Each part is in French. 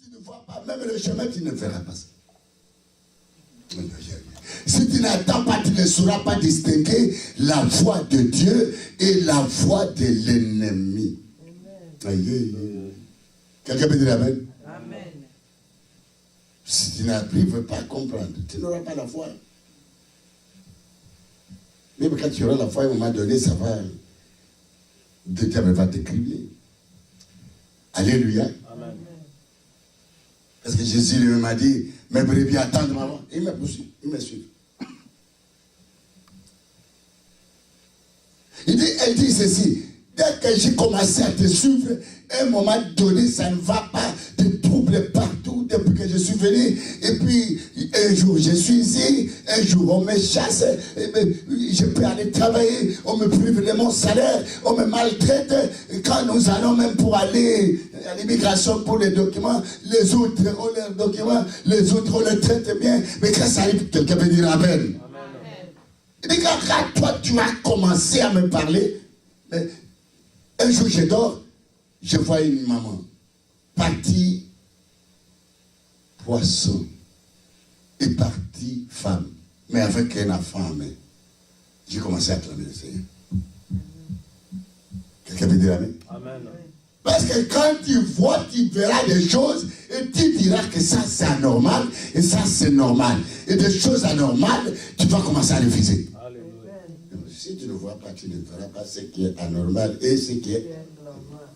tu ne vois pas même le chemin, tu ne verras pas ça. Si tu n'attends pas, tu ne sauras pas distinguer la voix de Dieu et la voix de l'ennemi. Quelqu'un peut dire Amen? Amen. Si tu n'arrives pas à comprendre, tu n'auras pas la foi. Même quand tu auras la foi, à un moment donné, ça va. Le diable va te cribler. Alléluia. Amen. Parce que Jésus lui-même a dit, mes brebis attendent maman. Il me poursuit, il me suit. Elle dit ceci, dès que j'ai commencé à te suivre, à un moment donné, ça ne va pas, de troubles partout depuis que je suis venu. Et puis, un jour, je suis ici, un jour, on me chasse, je peux aller travailler, on me prive de mon salaire, on me maltraite. Et quand nous allons même pour aller à l'immigration pour les documents, les autres ont leurs documents, les autres, on les traite bien. Mais quand ça arrive, quelqu'un peut dire Amen. Et puis quand toi, tu as commencé à me parler, un jour, je dors, je vois une maman partie poisson et partie femme, mais avec un enfant en main. J'ai commencé à clamer le Seigneur. Quelqu'un peut dire Amen? Amen. Parce que quand tu vois, tu verras des choses et tu diras que ça c'est anormal et ça c'est normal. Et des choses anormales, tu vas commencer à refuser. Si tu ne vois pas, tu ne verras pas ce qui est anormal et ce qui est normal.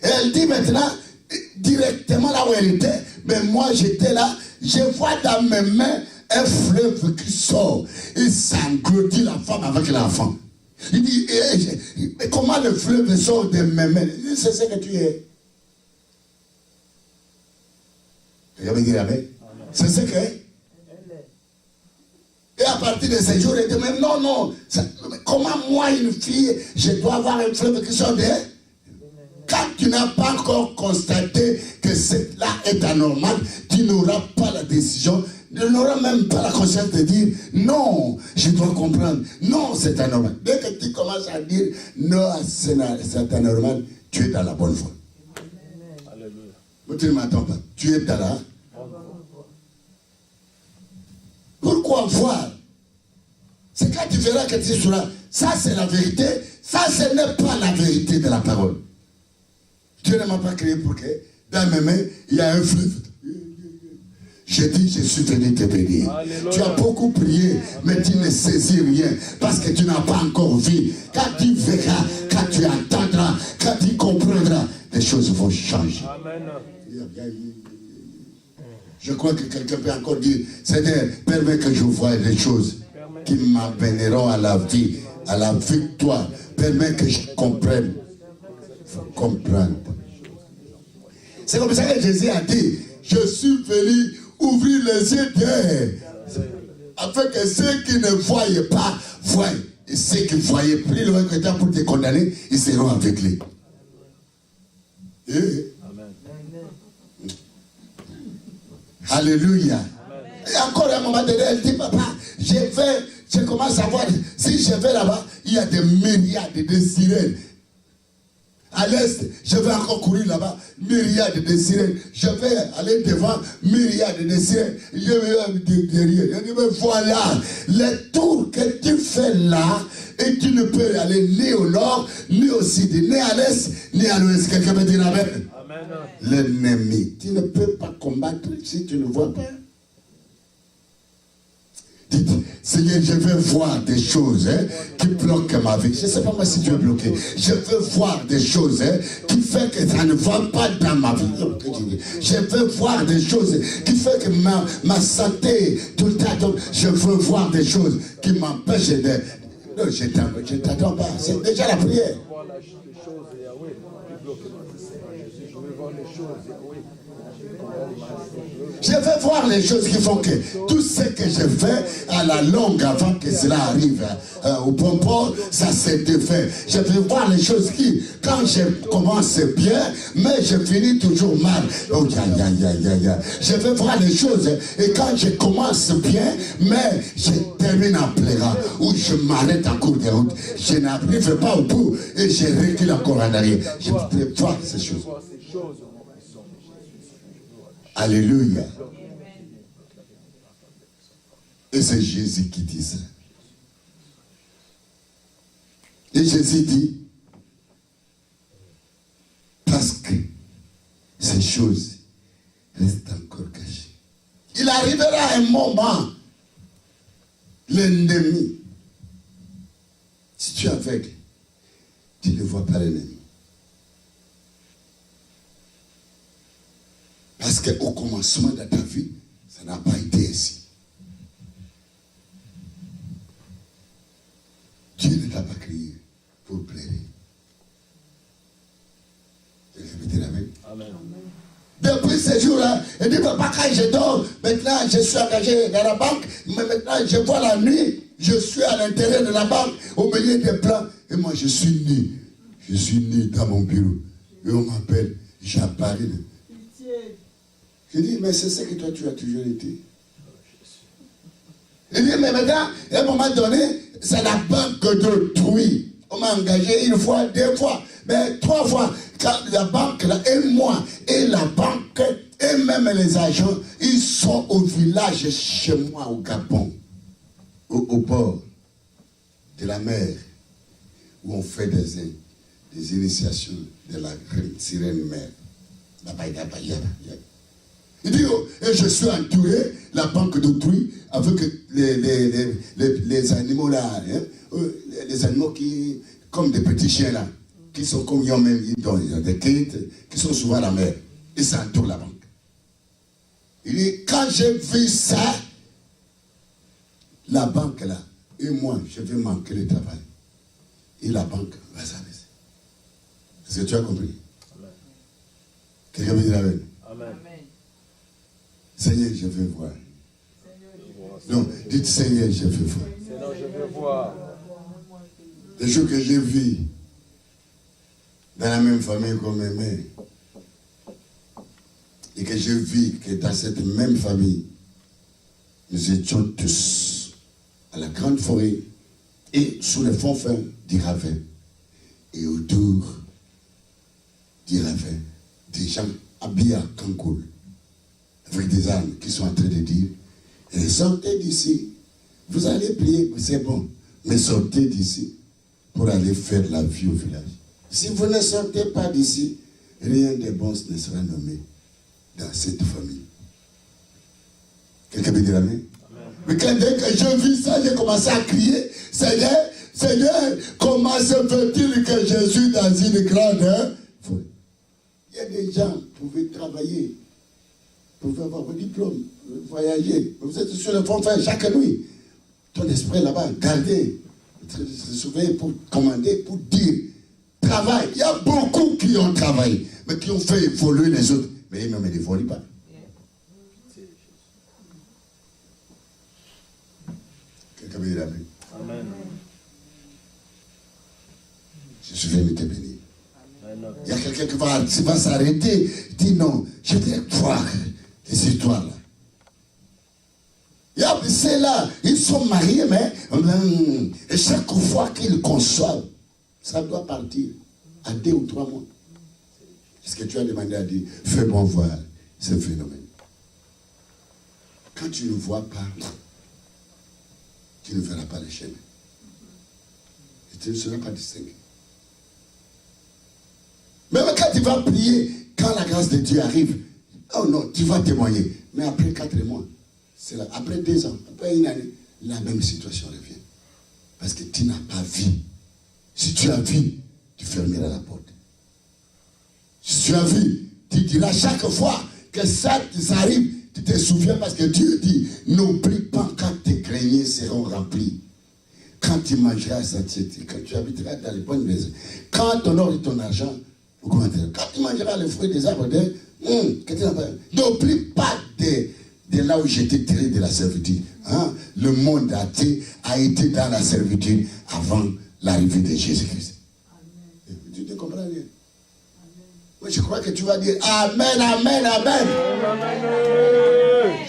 Et elle dit maintenant, directement là où elle était, mais moi j'étais là, je vois dans mes mains un fleuve qui sort et ça engloutit la femme avec l'enfant. Il dit, mais comment le fleuve sort de mes mains? Il dit, c'est ce que tu es. Quelqu'un me dit Amen. C'est ce que est. Et à partir de ce jour, elle dit, mais non, non, comment moi, une fille, je dois avoir un fleuve qui sort de... Quand tu n'as pas encore constaté que cela est anormal, tu n'auras pas la décision, tu n'auras même pas la conscience de dire, non, je dois comprendre, non, c'est anormal. Dès que tu commences à dire, non, c'est anormal, tu es dans la bonne voie. Alléluia. Tu ne m'entends pas, tu es dans la... Pourquoi voir? C'est quand tu verras que tu seras. Ça, c'est la vérité. Ça, ce n'est pas la vérité de la parole. Dieu ne m'a pas créé pour que dans mes mains, il y a un fleuve. Je dis, je suis venu te bénir. Alléluia. Tu as beaucoup prié, mais tu ne saisis rien parce que tu n'as pas encore vu. Quand tu verras, quand tu entendras, quand tu comprendras, les choses vont changer. Amen. Je crois que quelqu'un peut encore dire, Seigneur, permets que je voie les choses qui m'amèneront à la vie, à la victoire. Permets que je comprenne. Comprendre. C'est comme ça que Jésus a dit, je suis venu ouvrir les yeux d'eux, afin que ceux qui ne voyaient pas voient. Et ceux qui voyaient plus loin que toi pour te condamner, ils seront aveuglés. Alléluia. Amen. Et encore à un moment donné, elle dit, papa, je commence à voir, si je vais là-bas, il y a des myriades de sirènes. À l'est, je vais encore courir là-bas, myriades de sirènes. Je vais aller devant, myriades de sirènes. Je vais derrière. Je dis, mais voilà, les tours que tu fais là, et tu ne peux aller ni au nord, ni au sud, ni à l'est, ni à l'ouest. Quelqu'un peut dire Amen. L'ennemi. Tu ne peux pas combattre si tu ne vois pas. Dites, Seigneur, je veux voir des choses qui bloquent ma vie. Je ne sais pas moi si tu es bloqué. Je veux voir des choses qui font que ça ne va pas dans ma vie. Je veux voir des choses qui font que ma santé, tout le temps, je veux voir des choses qui m'empêchent de... Non, je ne t'attends pas. C'est déjà la prière. Je veux voir les choses qui font que tout ce que je fais à la longue avant que cela arrive au bon port, ça s'est défait. Je veux voir les choses qui, quand je commence bien, mais je finis toujours mal. Oh, je veux voir les choses et quand je commence bien, mais je termine en pleurant ou je m'arrête en cours de route. Je n'arrive pas au bout et je recule encore en arrière. Je veux voir ces choses. Alléluia. Et c'est Jésus qui dit ça. Et Jésus dit, parce que ces choses restent encore cachées. Il arrivera un moment, l'ennemi, si tu es aveugle, tu ne vois pas l'ennemi. Parce qu'au commencement de ta vie, ça n'a pas été ainsi. Dieu ne t'a pas créé pour plaire. Amen. Depuis ce jour-là, il dit, papa, quand je dors, maintenant je suis engagé dans la banque, mais maintenant je vois la nuit, je suis à l'intérieur de la banque, au milieu des plans, et moi je suis né. Je suis né dans mon bureau. Et on m'appelle, j'apparais. Je dis, mais c'est ce que toi tu as toujours été. Il dit, mais maintenant, à un moment donné, c'est la banque d'autrui. On m'a engagé une fois, deux fois, mais trois fois. Quand la banque, là, et moi, et la banque, et même les agents, ils sont au village chez moi, au Gabon, au bord de la mer, où on fait des initiations de la sirène mer. Il dit, oh, et je suis entouré, la banque d'autrui, avec les animaux là, hein, les animaux qui, comme des petits chiens là, qui sont comme ils ont des quêtes, qui sont souvent à la mer. Ils s'entourent la banque. Il dit, quand j'ai vu ça, la banque là, et moi, je vais manquer le travail. Et la banque va s'arrêter. Est-ce que tu as compris? Quelqu'un veut dire Amen. Amen. Seigneur, je veux voir. Donc, dites Seigneur, je veux voir. Seigneur, je veux voir. Les jours que j'ai vus dans la même famille comme mes mères, et que j'ai vu que dans cette même famille, nous étions tous à la grande forêt et sous le fond fin du ravin. Et autour du ravin, des gens habillés à Kankoul, avec des armes qui sont en train de dire, et sortez d'ici, vous allez prier, c'est bon, mais sortez d'ici pour aller faire la vie au village. Si vous ne sortez pas d'ici, rien de bon ne sera nommé dans cette famille. Quelqu'un peut dire Amen? Mais quand dès que j'ai vu ça, j'ai commencé à crier, Seigneur, Seigneur, comment se fait-il que je suis dans une grande forêt? Il y a des gens qui pouvaient travailler, pouvaient avoir vos diplômes, voyager. Vous êtes sur le front fin chaque nuit. Ton esprit là-bas, gardez, se souvenez pour commander, pour dire, travail. Il y a beaucoup qui ont travaillé, mais qui ont fait évoluer les autres. Mais ils ne me dévolent pas. Quelqu'un veut dire Amen? Amen. Je suis venu te bénir. Il y a quelqu'un qui va s'arrêter, dit non, je vais croire les histoires là. Il y a ceux-là, ils sont mariés, mais et chaque fois qu'ils conçoivent, ça doit partir à 2 ou 3 mois. Est-ce que tu as demandé à Dieu, fais-moi voir ce phénomène? Quand tu ne vois pas, tu ne verras pas les chemins. Et tu ne seras pas distingué. Même quand tu vas prier, quand la grâce de Dieu arrive, oh non, tu vas témoigner. Mais après 4 mois, c'est là, après 2 ans, après 1 année, la même situation revient. Parce que tu n'as pas vu. Si tu as vu, tu fermeras la porte. Si tu as vu, tu diras chaque fois que ça arrive, tu te souviens parce que Dieu dit, n'oublie pas quand tes greniers seront remplis. Quand tu mangeras satiété, quand tu habiteras dans les bonnes maisons, quand ton or et ton argent, quand tu mangeras les fruits des arbres, n'oublie pas de là où j'étais tiré de la servitude. Hein? Le monde a été dans la servitude avant l'arrivée de Jésus-Christ. Tu te comprends bien? Moi, je crois que tu vas dire Amen, Amen, Amen.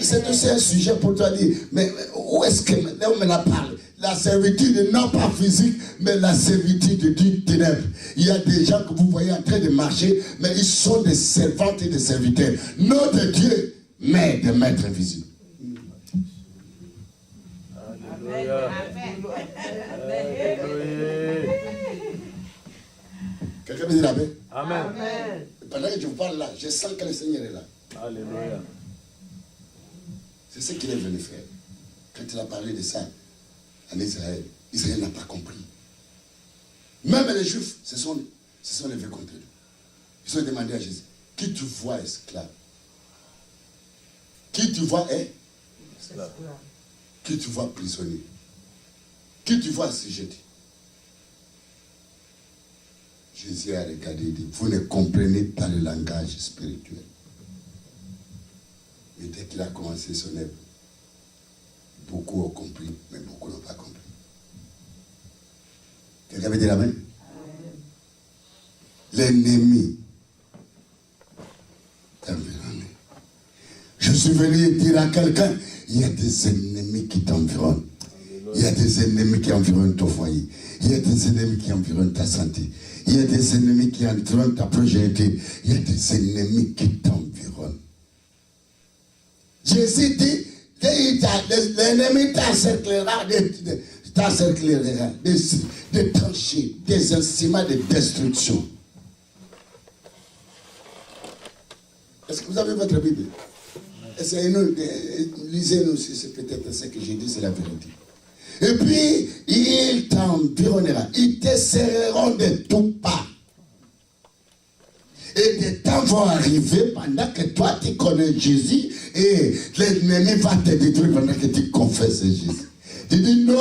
C'est aussi un sujet pour toi dire, mais où est-ce que on me la parle? La servitude, non pas physique, mais la servitude du ténèbre. Il y a des gens que vous voyez en train de marcher, mais ils sont des servantes et des serviteurs. Notre Dieu mais des maîtres invisibles. Alléluia. Quelqu'un me dit la paix? Amen. Pendant que je vous parle là, je sens que le Seigneur est là. Alléluia. C'est ce qu'il est venu faire. Quand il a parlé de ça en Israël, Israël n'a pas compris. Même les Juifs se sont levés contre lui. Ils ont demandé à Jésus, qui tu vois esclave? Qui tu vois esclave? Qui tu vois prisonnier? Qui tu vois assujetti? Jésus a regardé et dit, vous ne comprenez pas le langage spirituel. Mais dès qu'il a commencé son œuvre, beaucoup ont compris, mais beaucoup n'ont pas compris. Quelqu'un veut dire amen? L'ennemi t'environne. Je suis venu dire à quelqu'un, il y a des ennemis qui t'environnent. Il y a des ennemis qui environnent ton foyer. Il y a des ennemis qui environnent ta santé. Il y a des ennemis qui environnent ta projetée. Il y a des ennemis qui t'environnent. Jésus dit, l'ennemi t'encerclera des tranchées, des instruments de destruction. Est-ce que vous avez votre Bible? Essayez-nous, lisez-nous si c'est peut-être ce que j'ai dit, c'est la vérité. Et puis, il t'environnera, ils te serreront de tout pas. Et des temps vont arriver pendant que toi tu connais Jésus et l'ennemi va te détruire pendant que tu confesses Jésus. Tu dis non.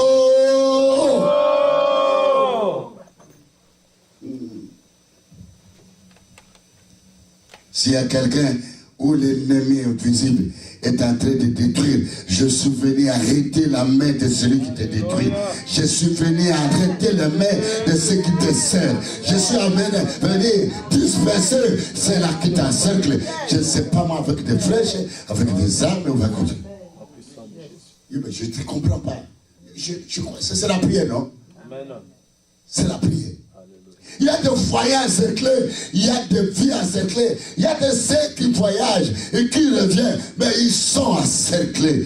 S'il y a quelqu'un où l'ennemi invisible est en train de détruire, je suis venu arrêter la main de celui qui te détruit. Je suis venu arrêter la main de ceux qui te servent. Je suis venu disperser ceux-là qui t'encerclent. Je ne sais pas moi, avec des flèches, avec des armes, on va continuer. Oui, mais je ne te comprends pas. Je crois que c'est la prière, non? C'est la prière. Il y a des foyers encerclés, il y a des vies encerclées, il y a des ceux qui voyagent et qui reviennent, mais ils sont encerclés.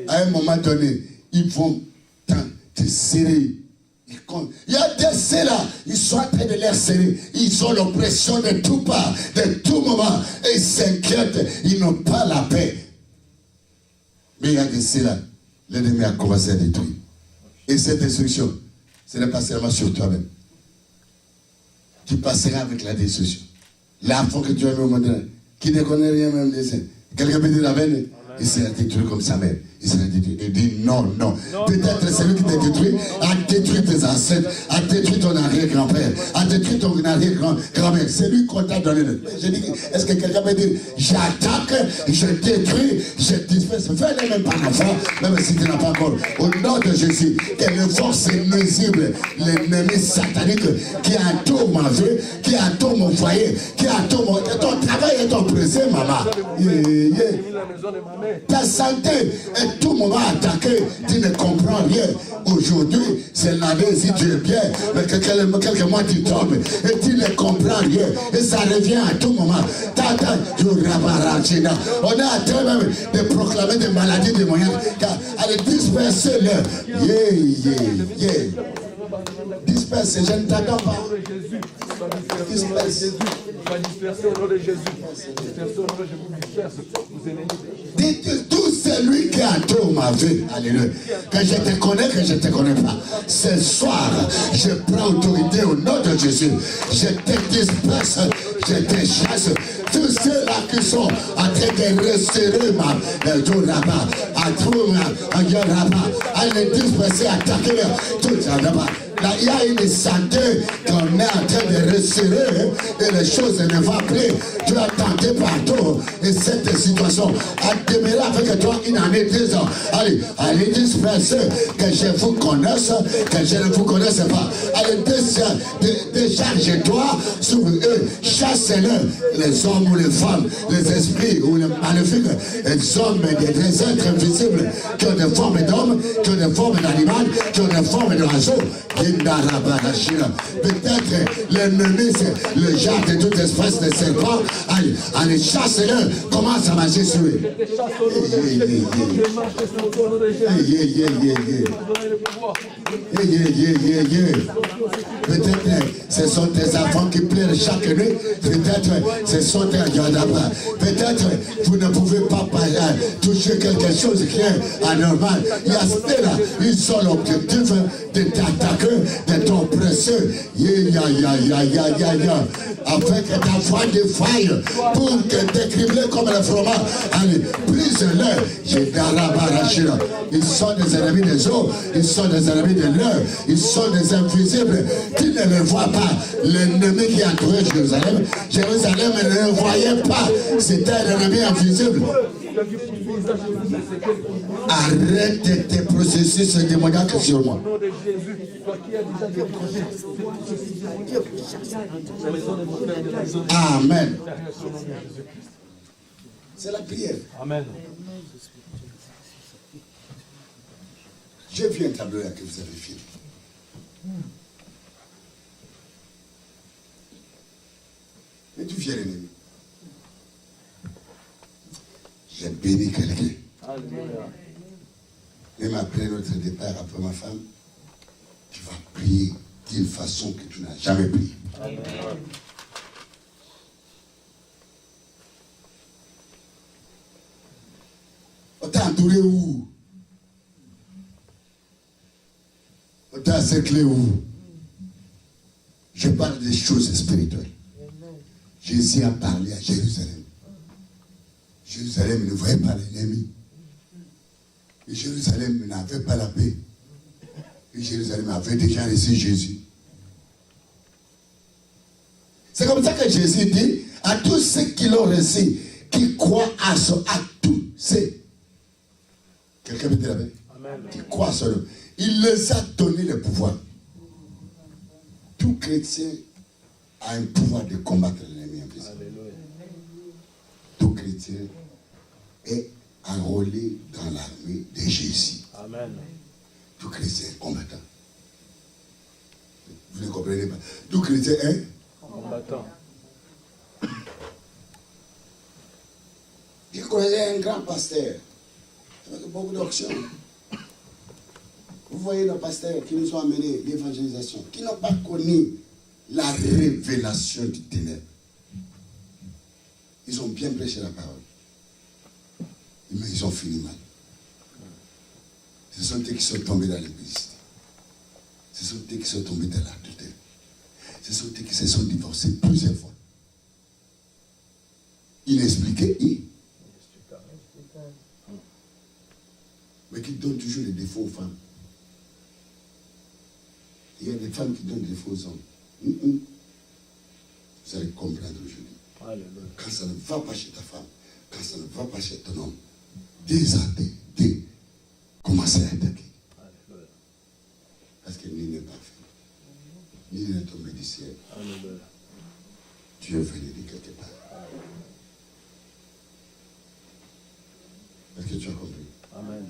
À un moment donné, ils vont te serrer. Il y a des ceux là, ils sont en train de les serrer. Ils ont l'oppression de tout part, de tout moment. Et ils s'inquiètent, ils n'ont pas la paix. Mais il y a des ceux là, l'ennemi a commencé à détruire. Et cette destruction, ce n'est pas seulement sur toi-même. Tu passeras avec la destruction. L'enfant que tu as mis au monde, qui ne connaît rien même de ça. Quelqu'un peut dire la veine, il sera détruit comme sa mère. Il sera détruit. Il dit non. Peut-être celui qui t'a détruit a détruit tes ancêtres, a détruit ton arrière-grand-père, a détruit ton arrière-grand-mère. C'est lui qu'on t'a donné. Je dis, est-ce que quelqu'un peut dire, j'attaque, je détruis, je disperse. Fais-le même par enfant, même si tu n'as pas encore. Au nom de Jésus, que les forces nuisibles, l'ennemi satanique qui entoure ma vie, qui entoure mon foyer, qui entoure ton travail et ton présent, maman. Ta santé est tout moment attaqué, tu ne comprends rien. Aujourd'hui, c'est l'année, si tu es bien, mais quelques mois tu tombes et tu ne comprends rien. Et ça revient à tout moment. On est en train même de proclamer des maladies démoniaques. Allez, dispersez-le. Disperse, je ne t'attends pas. Disperse. Disperser au nom de Jésus. Disperser au nom de Jésus. Disperse vos ennemis. Dites tout celui qui entoure ma vie, alléluia, que je te connais, que je ne te connais pas. Ce soir, je prends autorité au nom de Jésus. Je te disperse, je te chasse. Tous ceux-là qui sont en train de resserrer ma là-bas, à trouver à les disperser, attaquer tout là-bas. Là, il y a une santé qu'on est en train de resserrer et les choses ne vont plus. Tu as tenté partout et cette situation a demeuré avec toi une année, 2 ans. Allez disperser, que je vous connaisse, que je ne vous connaisse pas. Allez décharge-toi sur eux, chasse-les, les hommes ou les femmes, les esprits ou les maléfiques, les hommes et des êtres invisibles qui ont des formes d'hommes, qui ont des formes d'animal, qui ont des formes d'oiseaux. Peut-être l'ennemi, c'est le genre de toute espèce de serpent. Allez, chasse-le, commence à marcher sur lui. Peut-être ce sont tes enfants qui pleurent chaque nuit. Peut-être ce sont tes gardabas. Peut-être vous ne pouvez pas toucher quelque chose qui est anormal. Il y a cela, un seul objectif de t'attaquer, de t'oppresser. Afin que ta foi défaille pour te décribler comme le fromage. Allez, brise-le. Ils sont des ennemis des eaux, ils sont des ennemis de l'heure, ils sont des invisibles. Tu ne les vois pas. L'ennemi qui a trouvé Jérusalem, Jérusalem ne le voyait pas. C'était un ennemi invisible. Arrête tes processus démoniaques sur moi. Amen. C'est la prière. Amen. J'ai vu un tableau là que vous avez filmé. Mais tu viens l'ennemi. J'ai béni quelqu'un. Même après notre départ, après ma femme, tu vas prier d'une façon que tu n'as jamais prié. On t'a entouré où? On t'a encerclé où? Je parle des choses spirituelles. Jésus a parlé à Jérusalem. Jérusalem ne voyait pas l'ennemi. Et Jérusalem n'avait pas la paix. Et Jérusalem avait déjà reçu Jésus. C'est comme ça que Jésus dit à tous ceux qui l'ont reçu, qui croient à tous ceux. Quelqu'un peut dire avec? Qui croient à son nom. Il les a donné le pouvoir. Tout chrétien a un pouvoir de combattre l'ennemi invisible. Tout chrétien est enrôlé dans l'armée de Jésus. Amen. Tout chrétien est combattant. Vous ne comprenez pas. Tout chrétien est combattant. Je connaissais un grand pasteur avec beaucoup d'actions. Vous voyez nos pasteurs qui nous ont amené l'évangélisation, qui n'ont pas connu la révélation du ténèbre. Ils ont bien prêché la parole. Mais ils ont fini mal. Ce sont eux qui sont tombés dans l'impudicité. Ce sont eux qui sont tombés dans l'adultère. Ce sont eux qui se sont divorcés plusieurs fois. Inexpliqué, mais qui donnent toujours les défauts aux femmes. Il y a des femmes qui donnent des défauts aux hommes. Vous allez comprendre aujourd'hui. Quand ça ne va pas chez ta femme, quand ça ne va pas chez ton homme, commencez à attaquer. Parce que nul n'est parfait. Nul n'est tombé du ciel. Dieu est venu de quelque part. Est-ce que tu as compris? Amen.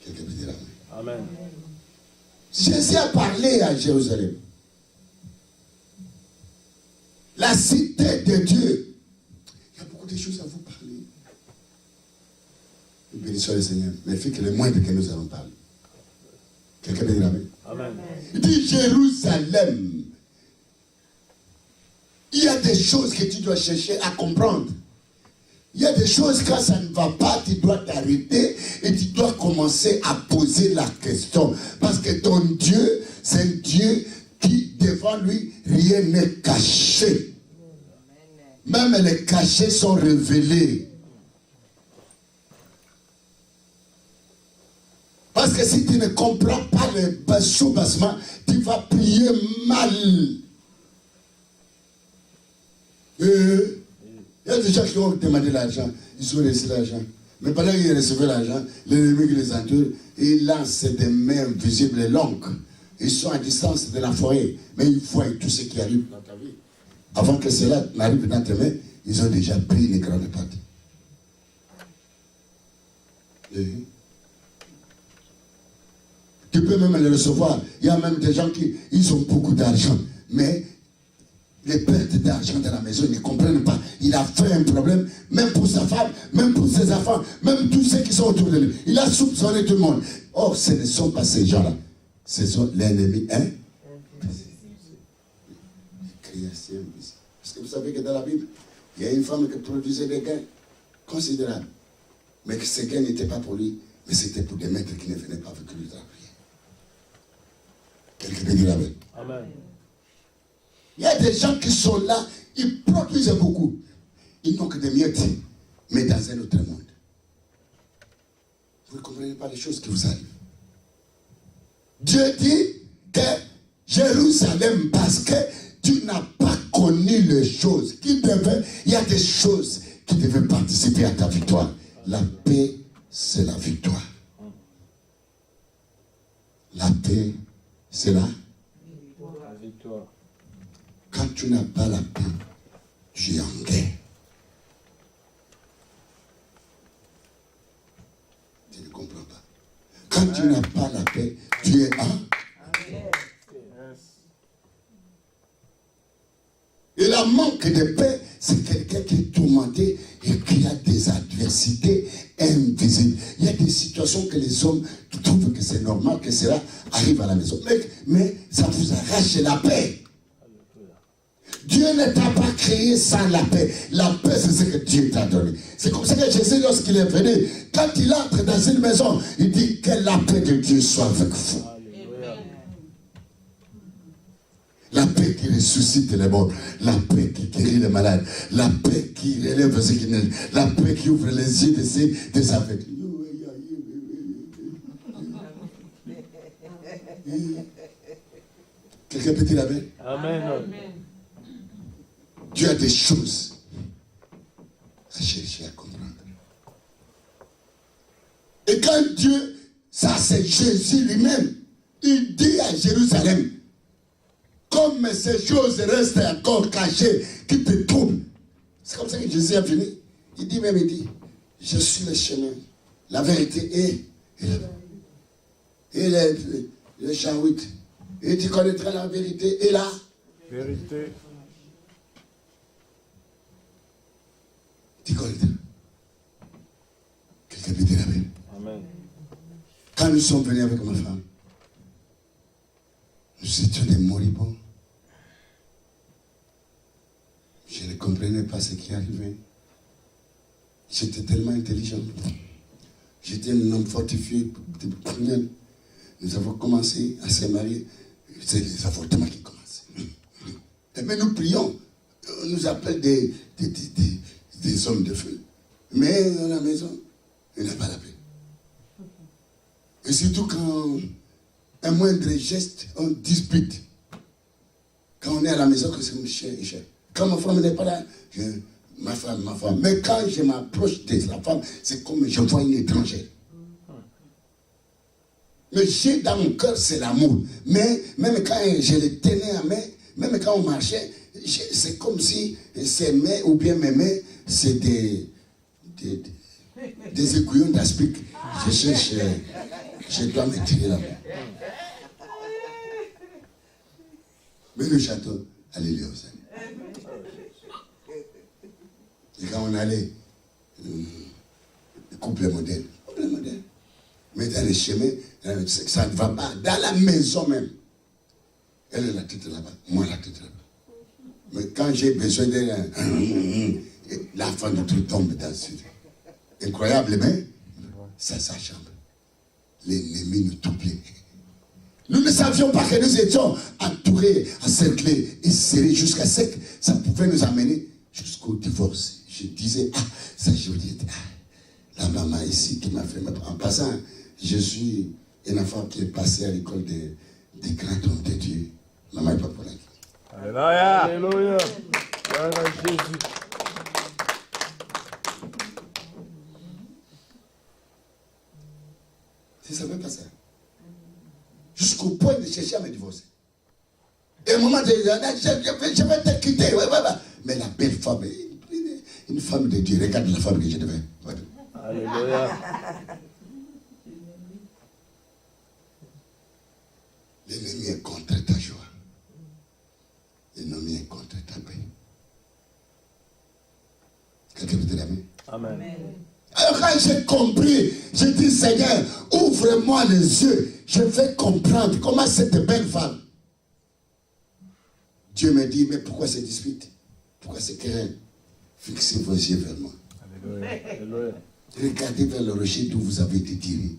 Quelqu'un peut dire amen. Amen. Jésus a parlé à Jérusalem. La cité de Dieu. Il y a beaucoup de choses à vous parler. Nous bénissons le Seigneur. Mais il fait que le moindre que nous allons parler. Quelqu'un peut dire amen. Amen. Il dit Jérusalem. Il y a des choses que tu dois chercher à comprendre. Il y a des choses, quand ça ne va pas, tu dois t'arrêter et tu dois commencer à poser la question. Parce que ton Dieu, c'est un Dieu qui, devant lui, rien n'est caché. Même les cachés sont révélés. Parce que si tu ne comprends pas le sous-bassement, tu vas prier mal. Il y a des gens qui ont demandé l'argent, ils ont reçu l'argent. Mais pendant qu'ils recevaient l'argent, l'ennemi qui les entoure, il lance des mains visibles et longues. Ils sont à distance de la forêt, mais ils voient tout ce qui arrive dans ta vie. Avant que cela n'arrive dans tes mains, ils ont déjà pris une grande partie. Tu peux même les recevoir. Il y a même des gens qui ils ont beaucoup d'argent. Mais les pertes d'argent dans la maison, ils ne comprennent pas. Il a fait un problème, même pour sa femme, même pour ses enfants, même tous ceux qui sont autour de lui. Il a soupçonné tout le monde. Or, ce ne sont pas ces gens-là. Ce sont l'ennemi, hein? Parce que vous savez que dans la Bible, il y a une femme qui produisait des gains considérables. Mais que ces gains n'étaient pas pour lui, mais c'était pour des maîtres qui ne venaient pas avec lui travailler. Quelqu'un peut dire amen. Amen. Il y a des gens qui sont là, ils produisent beaucoup. Ils n'ont que des miettes, mais dans un autre monde. Vous ne comprenez pas les choses qui vous arrivent. Dieu dit que Jérusalem, parce que tu n'as pas connu les choses qui devaient, il y a des choses qui devaient participer à ta victoire. La paix, c'est la victoire. La paix, c'est la victoire. Quand tu n'as pas la paix, tu es en guerre. Tu ne comprends pas. Quand tu n'as pas la paix, tu es en guerre. Et la manque de paix, c'est quelqu'un qui est tourmenté et qui a des adversités invisibles. Il y a des situations que les hommes trouvent que c'est normal que cela arrive à la maison. Mais ça vous arrache la paix. Dieu ne t'a pas créé sans la paix. La paix, c'est ce que Dieu t'a donné. C'est comme ça que Jésus, lorsqu'il est venu, quand il entre dans une maison, il dit que la paix de Dieu soit avec vous. La paix qui ressuscite les morts, la paix qui guérit les malades, la paix qui relève ceux qui naissent, la paix qui ouvre les yeux des aveugles. Quelqu'un peut dire amen? Amen. Dieu a des choses à chercher à comprendre. Et quand Dieu, ça c'est Jésus lui-même, il dit à Jérusalem, comme ces choses restent encore cachées, qui te troublent. C'est comme ça que Jésus a fini. Il dit, je suis le chemin, la vérité et le Jean 8. Et tu connaîtras la vérité et la vérité. Tu connaîtras. Quelqu'un peut dire amen. Amen. Quand nous sommes venus avec ma femme, nous étions des moribonds. Je ne comprenais pas ce qui arrivait. J'étais tellement intelligent. J'étais un homme fortifié. Nous avons commencé à se marier. C'est les avortements qui commencent. Mais nous prions. On nous appelle des hommes de feu. Mais dans la maison, il n'y a pas la paix. Et surtout quand un moindre geste, on dispute. Quand on est à la maison, que c'est mon chien et cher. Quand ma femme n'est pas là, ma femme. Mais quand je m'approche de la femme, c'est comme je vois une étrangère. Mais j'ai dans mon cœur, c'est l'amour. Mais même quand je les tenais à main, même quand on marchait, c'est comme si ces mains ou bien mes mains, c'est des aiguillons d'aspic. Je cherche, je dois me tirer la main. Mais le château, alléluia aux amis. Et quand on allait, couple modèle. Mais dans les chemins, ça ne va pas. Dans la maison même. Elle est la tête là-bas, moi la tête là-bas. Mais quand j'ai besoin d'elle, l'enfant de tout tombe dans ce. Incroyable, mais ça chambre. L'ennemi nous troublait. Nous ne savions pas que nous étions entourés, encerclés et serrés jusqu'à ce que ça pouvait nous amener jusqu'au divorce. Je disais, ça Juliette, la maman ici qui m'a fait. En passant, je suis un enfant qui est passé à l'école des grands hommes de Dieu. Maman et papa. Alléluia. Alléluia. Gloire à Jésus. C'est ça, même pas ça. Jusqu'au point de chercher à me divorcer. Et à un moment, je vais te quitter. Mais la belle femme, une femme de Dieu, regarde la femme que je devais. Alléluia. L'ennemi est contre ta joie. L'ennemi est contre ta paix. Quelqu'un peut te la main? Amen. Alors quand j'ai compris, j'ai dit Seigneur, ouvre-moi les yeux. Je vais comprendre comment cette belle femme. Dieu me dit, mais pourquoi ces disputes? Pourquoi ces querelles? Fixez vos yeux vers moi. Alléluia. Regardez vers le rocher d'où vous avez été tiré.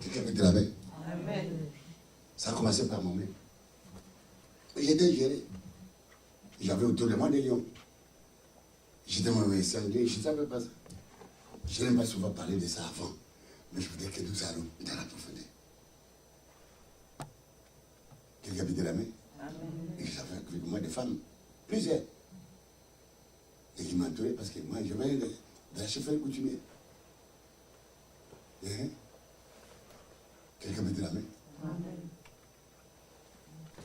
Quelqu'un peut te la main? Amen. Ça a commencé par moi-même. J'étais géré. J'avais autour de moi des lions. J'étais moi-même sanglier, je ne savais pas ça. Je n'aime pas souvent parler de ça avant. Mais je voudrais que nous allons dans la profondeur. Quelqu'un peut te la main? Amen. Et j'avais avec moi des femmes, plusieurs. Et qui m'entouraient parce que moi, je venais de la chefferie coutumière. Quelqu'un peut te la main? Amen.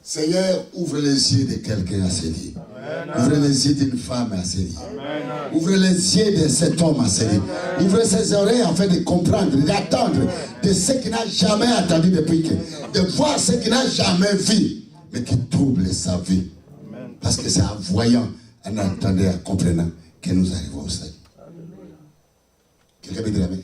Seigneur, ouvre les yeux de quelqu'un assailli. Ouvre les yeux d'une femme assaillie. Ouvre les yeux de cet homme assailli. Ouvre ses oreilles afin de comprendre, d'attendre de ce qu'il n'a jamais attendu depuis que, de voir ce qu'il n'a jamais vu, mais qui trouble sa vie. Parce que c'est en voyant, en entendant, en comprenant que nous arrivons au salut. Quelqu'un peut dire amen?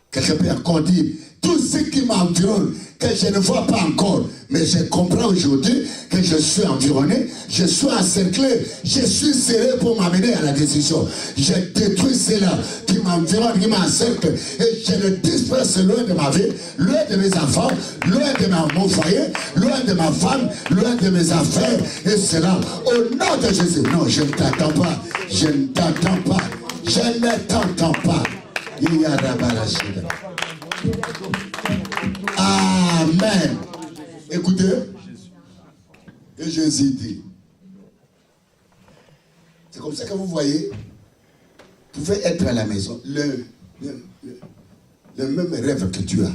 Quelqu'un peut encore dire tout ce qui m'environne, que je ne vois pas encore, mais je comprends aujourd'hui que je suis environné, je suis encerclé, je suis serré pour m'amener à la décision. Je détruis cela qui m'environne, qui m'encercle, et je le disperse loin de ma vie, loin de mes enfants, loin de mon foyer, loin de ma femme, loin de mes affaires, et cela au nom de Jésus. Non, je ne t'attends pas, je ne t'attends pas, je ne t'entends pas. Il y a Rabalachida. Amen. Écoutez, et Jésus dit, c'est comme ça que vous voyez, vous pouvez être à la maison, le même rêve que tu as,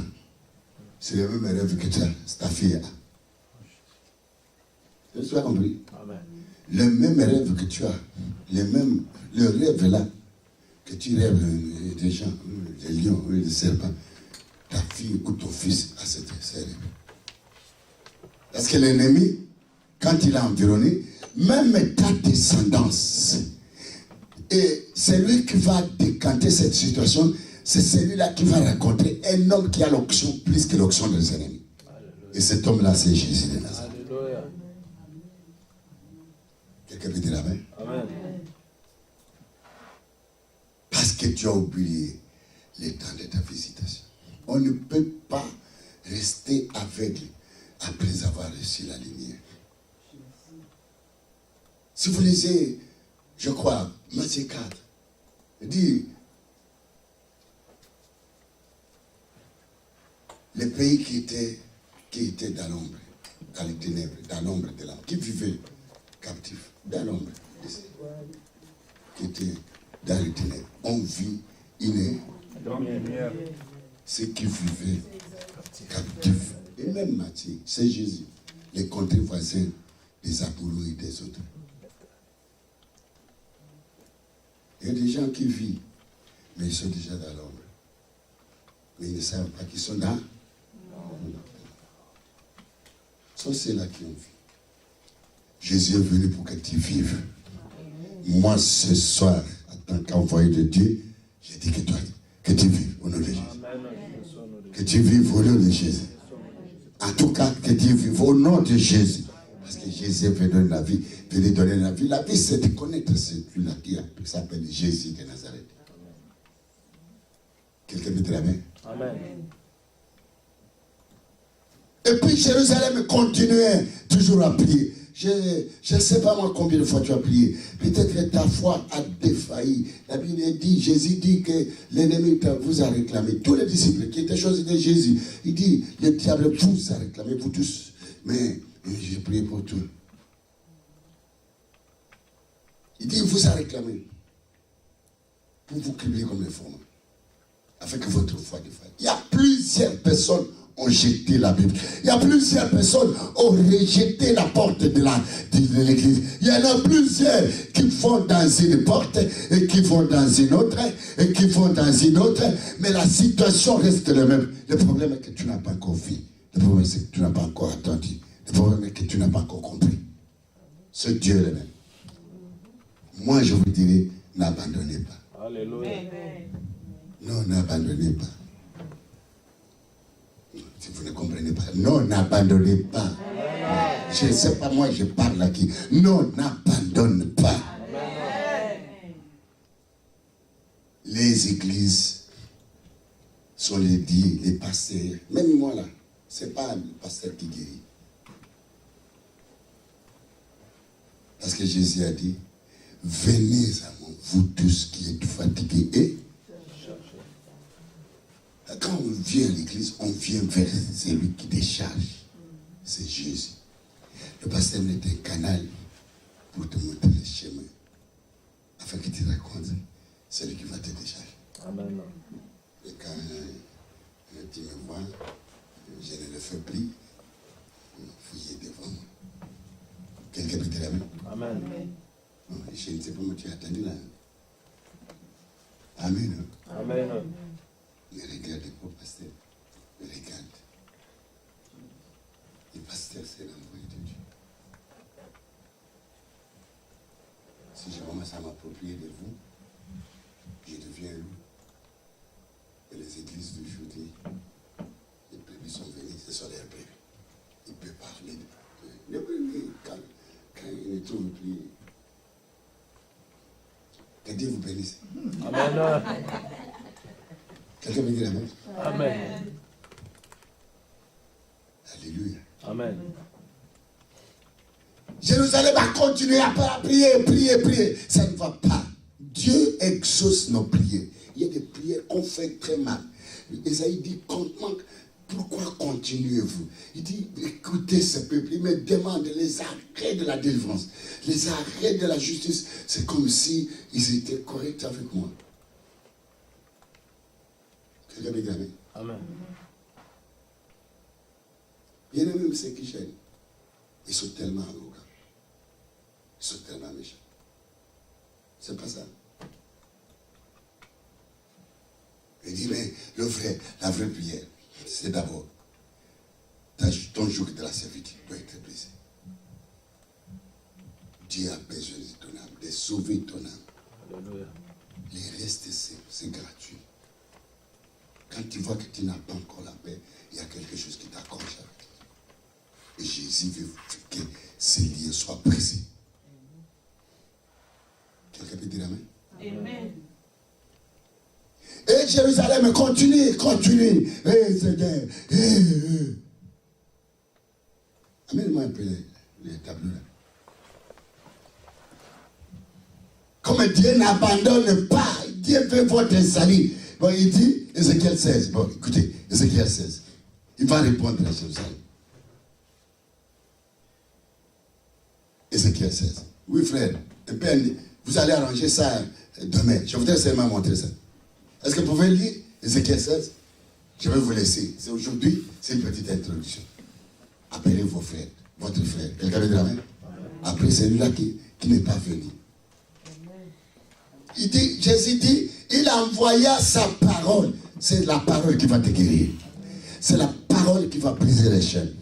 c'est le même rêve que tu as, ta fille a. Tu as compris? Amen. Le même rêve que tu as, le rêve là, que tu rêves des gens, des lions, des serpents, ta fille ou ton fils a cette rêve. Parce que l'ennemi, quand il a environné, même ta descendance, et c'est lui qui va décanter cette situation, c'est celui-là qui va rencontrer un homme qui a l'onction plus que l'onction des ennemis. Et cet homme-là, c'est Jésus de Nazareth. Quelqu'un peut dire amen? Amen. Parce que tu as oublié le temps de ta visitation. On ne peut pas rester aveugle après avoir reçu la lumière. Si vous lisez, je crois, Matthieu 4, il dit, les pays qui étaient dans l'ombre, dans les ténèbres, dans l'ombre de l'âme, qui vivaient captifs, dans l'ombre, qui étaient dans les ténèbres, on vit une lumière. Ceux qui vivaient captifs. Et même Matthieu, c'est Jésus, les contrées voisins des Aboulous et des autres. Il y a des gens qui vivent, mais ils sont déjà dans l'ombre. Mais ils ne savent pas qu'ils sont dans l'ombre. Ce sont ceux-là qui ont vu. Jésus est venu pour que tu vives. Moi, ce soir, en tant qu'envoyé de Dieu, j'ai dit que tu vives au nom de Jésus. Que tu vives au nom de Jésus. En tout cas, que tu vives au nom de Jésus. Parce que Jésus veut donner la vie. Veut donner la vie. La vie, c'est de connaître celui-là qui s'appelle Jésus de Nazareth. Quelqu'un peut dire amen? Amen. Et puis Jérusalem continuait toujours à prier. Je ne sais pas moi combien de fois tu as prié. Peut-être que ta foi a défailli. La Bible dit, Jésus dit que l'ennemi vous a réclamé. Tous les disciples qui étaient choisis de Jésus, il dit, le diable vous a réclamé, vous tous. Mais j'ai prié pour tout. Il dit, il vous a réclamé. Pour vous cribler comme les fourmis. Afin que votre foi défaille. Il y a plusieurs personnes ont jeté la Bible. Il y a plusieurs personnes qui ont rejeté la porte de l'église. Il y en a plusieurs qui vont dans une porte et qui vont dans une autre et qui vont dans une autre. Mais la situation reste la même. Le problème est que tu n'as pas encore vu. Le problème c'est que tu n'as pas encore attendu. Le problème est que tu n'as pas encore compris. Ce Dieu est le même. Moi je vous dirais, n'abandonnez pas. Alléluia. Non, n'abandonnez pas. Si vous ne comprenez pas, non, n'abandonnez pas. Je ne sais pas, moi je parle à qui. Non, n'abandonne pas. Les églises sont les dits, les pasteurs. Même moi là, ce n'est pas le pasteur qui guérit. Parce que Jésus a dit, venez à moi, vous tous qui êtes fatigués et quand on vient à l'église, on vient vers celui qui décharge. C'est Jésus. Le pasteur n'est un canal pour te montrer le chemin. Afin que tu racontes, c'est lui qui va te décharger. Amen. Et quand tu me vois, je ne le fais plus. Fouillez devant moi. Quelqu'un peut te la main? Amen. Non, je ne sais pas, mais tu as attendu là. Amen. Amen. Ne regarde pas, pasteur. Ne regarde. Le pasteur, c'est l'envoyé de Dieu. Si je commence à m'approprier de vous, je deviens loup. Et les églises d'aujourd'hui, les brebis sont venus, ce sont des brebis. Il peut parler de brebis quand il ne trouve plus. Que Dieu vous bénisse. Amen. Quelqu'un me dit la même? Amen. Alléluia. Amen. Jérusalem va continuer à prier. Ça ne va pas. Dieu exauce nos prières. Il y a des prières qu'on fait très mal. Esaïe dit, pourquoi continuez-vous? Il dit, écoutez ce peuple. Il me demande les arrêts de la délivrance, les arrêts de la justice. C'est comme si ils étaient corrects avec moi. Quelqu'un me dit amen. Amen. Il y en a même ceux qui gênent. Ils sont tellement arrogants. Ils sont tellement méchants. C'est pas ça. Il dit, mais la vraie prière, c'est d'abord ton joug de la servitude doit être brisé. Dieu a besoin de ton âme, de sauver ton âme. Alléluia. Les restes, c'est gratuit. Quand tu vois que tu n'as pas encore la paix, il y a quelque chose qui t'accroche avec toi. Et Jésus veut que ces liens soient brisés. Quelqu'un peut dire amen? Amen. Et Jérusalem continue. Et Seigneur. Amène-moi un peu les tableaux là. Comme Dieu n'abandonne pas, Dieu veut votre salut. Bon, il dit, Ézéchiel 16. Bon, écoutez, Ézéchiel 16. Il va répondre à Jérusalem. Ézéchiel 16. Oui, frère, vous allez arranger ça demain. Je voudrais seulement montrer ça. Est-ce que vous pouvez lire Ézéchiel 16? Je vais vous laisser. C'est aujourd'hui, c'est une petite introduction. Appelez vos frères, votre frère. Quelqu'un veut dire amen? Après celui-là qui n'est pas venu. Il dit, Jésus dit, il envoya sa parole. C'est la parole qui va te guérir. C'est la parole qui va briser les chaînes.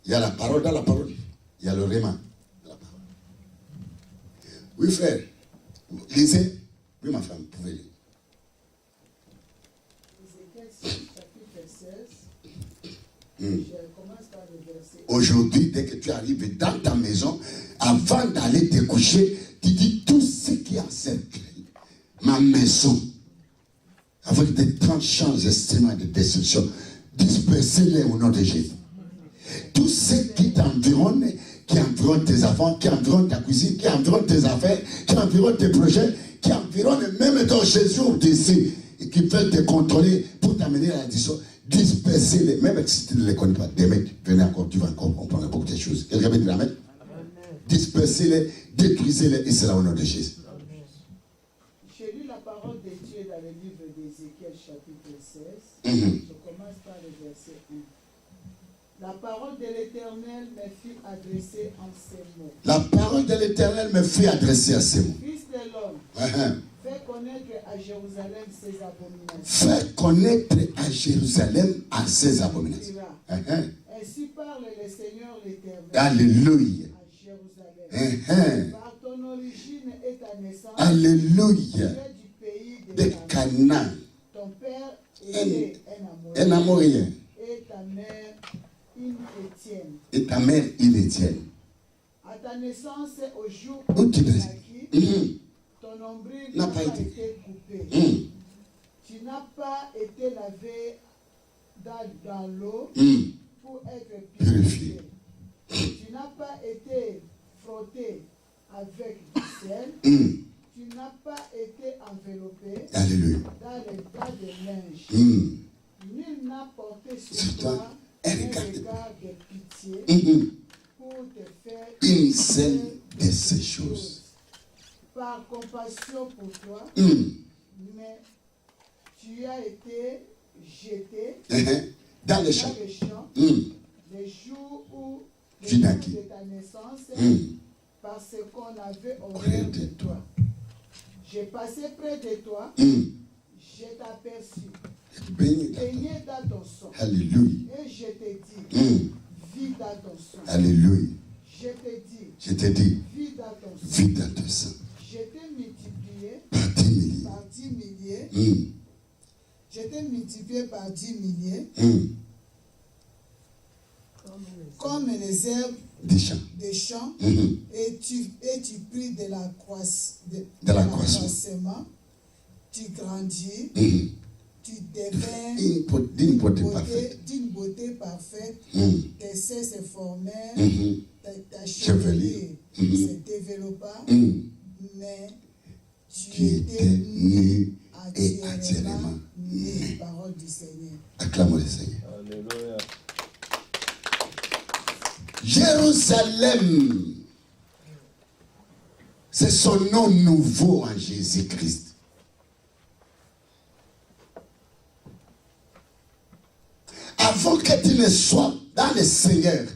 Il y a la parole dans la parole. Il y a le réma dans la parole. Oui, frère. Lisez. Oui, ma femme, vous pouvez lire. Aujourd'hui, dès que tu arrives dans ta maison, avant d'aller te coucher, tu dis tout ce qui encercle ma maison, avec des tranchants instruments de destruction, dispersez-les au nom de Jésus. Tout ce qui t'environne, qui environne tes enfants, qui environne ta cuisine, qui environne tes affaires, qui environne tes projets, qui environne même ton séjour d'ici, et qui veulent te contrôler pour t'amener à la discussion, dispersez-les, même si tu ne les connais pas. Demain, venez encore, tu vas encore comprendre beaucoup de choses. Quelqu'un veut dire amen? Dispersez-les, détruisez-les, et c'est là au nom de Jésus. J'ai lu la parole de Dieu dans le livre d'Ézéchiel, chapitre 16. Mhm. Je commence par le verset 1. La parole de l'Éternel me fut adressée en ces mots. La parole de l'Éternel me fut adressée à ces mots. Fils de l'homme, fais connaître à Jérusalem ses abominations. Fais connaître à Jérusalem à ses abominations. Ainsi parle le Seigneur l'Éternel. Alléluia. À Jérusalem. Par ton origine et ta naissance, Alléluia. tu es du pays De Canaan. Ton père était Un Amorien. et ta mère une Étienne. Et ta mère une Étienne. À ta naissance, au jour Où où tu tu nais. naquis, ton nombril N'a n'a pas pas été. été coupé. Tu n'as pas été lavé dans l'eau pour être purifié. Tu n'as pas été frotté avec du sel. Tu n'as pas été enveloppé Alléluia. dans les tas de linge. Nul n'a porté sur toi un regard de pitié pour te faire Une seule de ces choses. par compassion pour toi, mais tu as été jeté Dans les champs. les jours où Tu le naquis. jour de ta naissance, parce qu'on avait horreur de toi. J'ai passé près de toi, je t'aperçus, baigné dans ton sang. Alléluia. Et je t'ai dit, vis dans ton sang. Alléluia. Je t'ai dit, vis dans ton sang. Vis dans ton sang. Je t'ai multiplié Par 10 milliers. par 10 milliers. Je t'ai multiplié par 10 milliers. Comme les herbes Des champs. et tu pris de la croissement, tu grandis, tu deviens d'une beauté parfaite, tes seins se formèrent, ta chevelure se développa, mais tu étais nu et entièrement né. Parole du Seigneur. Acclamons le Seigneur. Alléluia. Jérusalem, c'est son nom nouveau en Jésus-Christ. Avant que tu ne sois dans le Seigneur,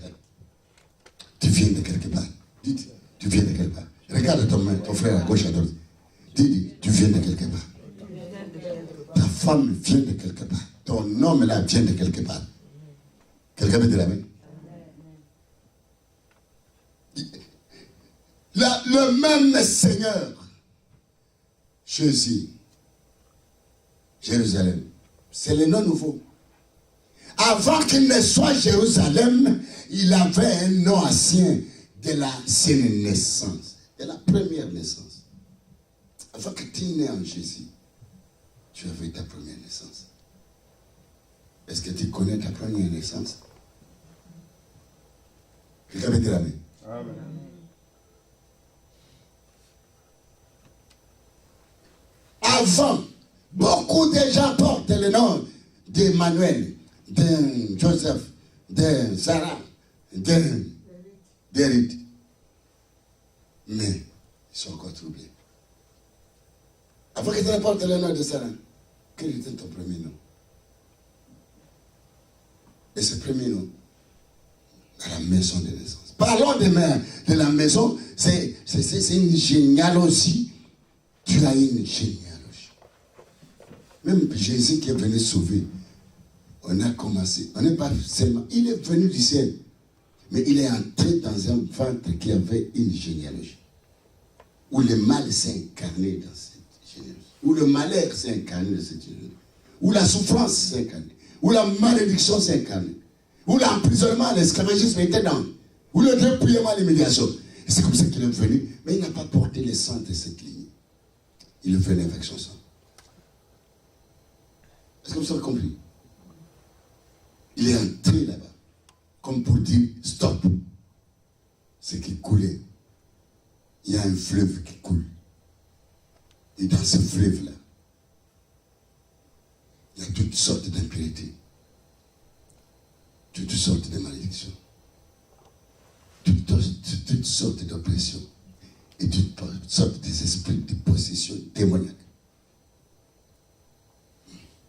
tu viens de quelque part. Dites, tu viens de quelque part. Regarde ton frère à gauche, à droite. Dis, tu viens de quelque part. Ta femme vient de quelque part. Ton homme là vient de quelque part. Quelqu'un veut dire la main? Le même Seigneur, Jésus, Jérusalem, c'est le nom nouveau. Avant qu'il ne soit Jérusalem, il avait un nom ancien de l'ancienne naissance, de la première naissance. Avant que tu nais en Jésus, tu avais ta première naissance. Est-ce que tu connais ta première naissance? Quelqu'un veut dire la main? Amen. Avant, beaucoup de gens portent le nom d'Emmanuel, de Joseph, de Sarah, d'Érith. Mais ils sont encore troublés. Avant que tu ne portes le nom de Sarah, quel était ton premier nom? Et ce premier nom, à la maison de naissance. Parlons de la maison, c'est une généalogie. Tu as une généalogie. Même Jésus qui est venu sauver, on a commencé, on n'est pas seulement, il est venu du ciel, mais il est entré dans un ventre qui avait une généalogie, où le mal s'est incarné dans cette généalogie, où le malheur s'est incarné dans cette généalogie, où la souffrance s'est incarnée, où la malédiction s'est incarnée, où l'emprisonnement, l'esclavagisme était dans, où le dépouillement, l'humiliation. Et c'est comme ça qu'il est venu, mais il n'a pas porté le sang de cette ligne. Il est venu avec son sang. Est-ce que vous avez compris? Il est entré là-bas, comme pour dire stop. Ce qui coulait, il y a un fleuve qui coule. Et dans ce fleuve-là, il y a toutes sortes d'impuretés, toutes sortes de malédictions, toutes sortes d'oppressions et toutes sortes d'esprits de possession démoniaque.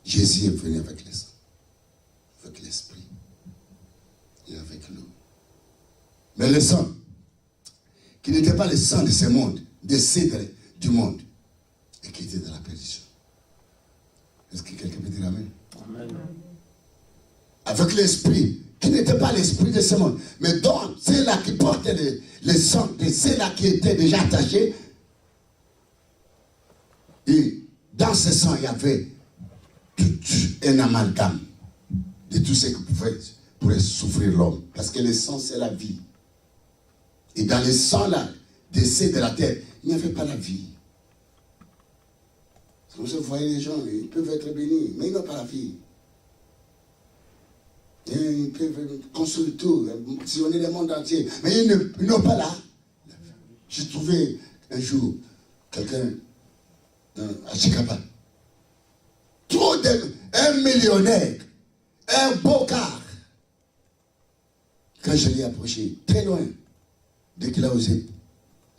Jésus est venu avec le sang, avec l'esprit et avec l'eau. Mais le sang, qui n'était pas le sang de ce monde, des cèdres du monde, et qui était de la perdition. Est-ce que quelqu'un peut dire amen? Amen. Avec l'esprit, qui n'était pas l'esprit de ce monde, mais donc c'est là qui portait le sang de ceux-là qui étaient déjà attachés. Et dans ce sang, il y avait tout un amalgame de tout ce qui pourrait souffrir l'homme. Parce que le sang, c'est la vie. Et dans le sang là, des ceux de la terre, il n'y avait pas la vie. Vous voyez les gens, ils peuvent être bénis, mais ils n'ont pas la vie. Et ils peuvent construire tout, sillonner le monde entier, mais ils n'ont pas là. J'ai trouvé un jour quelqu'un à Chicapa. Un millionnaire, un beau car. Quand je l'ai approché, très loin, dès qu'il a osé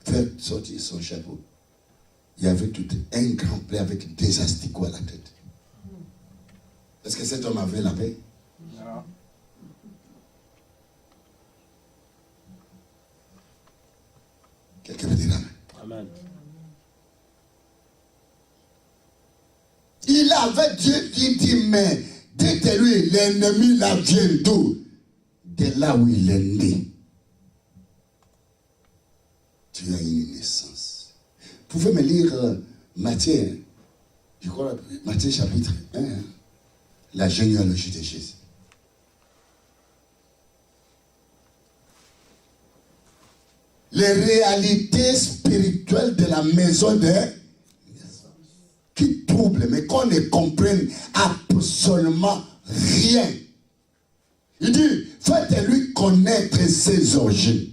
faire sortir son chapeau, il y avait tout un grand plat avec des asticots à la tête. Est-ce que cet homme avait la paix? Non. Quelqu'un veut dire amen. Amen. Il avait Dieu qui dit, mais dites-lui, l'ennemi là vient d'où? De là où il est né. Tu as une naissance. Vous pouvez me lire Matthieu, je crois, Matthieu chapitre 1, la généalogie de Jésus. Les réalités spirituelles de la maison de qui troublent, mais qu'on ne comprenne absolument rien. Il dit, faites-lui connaître ses origines.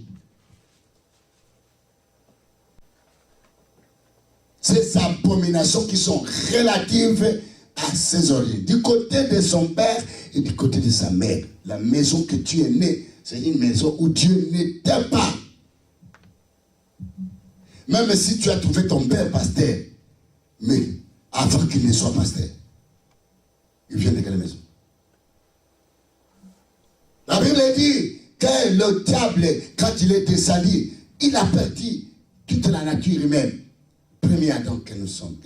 Ces abominations qui sont relatives à ses origines. Du côté de son père et du côté de sa mère. La maison que tu es né, c'est une maison où Dieu n'était pas. Même si tu as trouvé ton père pasteur, mais avant qu'il ne soit pasteur, il vient de quelle maison? La Bible dit que le diable, quand il était sali, il a perdu toute la nature humaine. Premier Adam que nous sommes,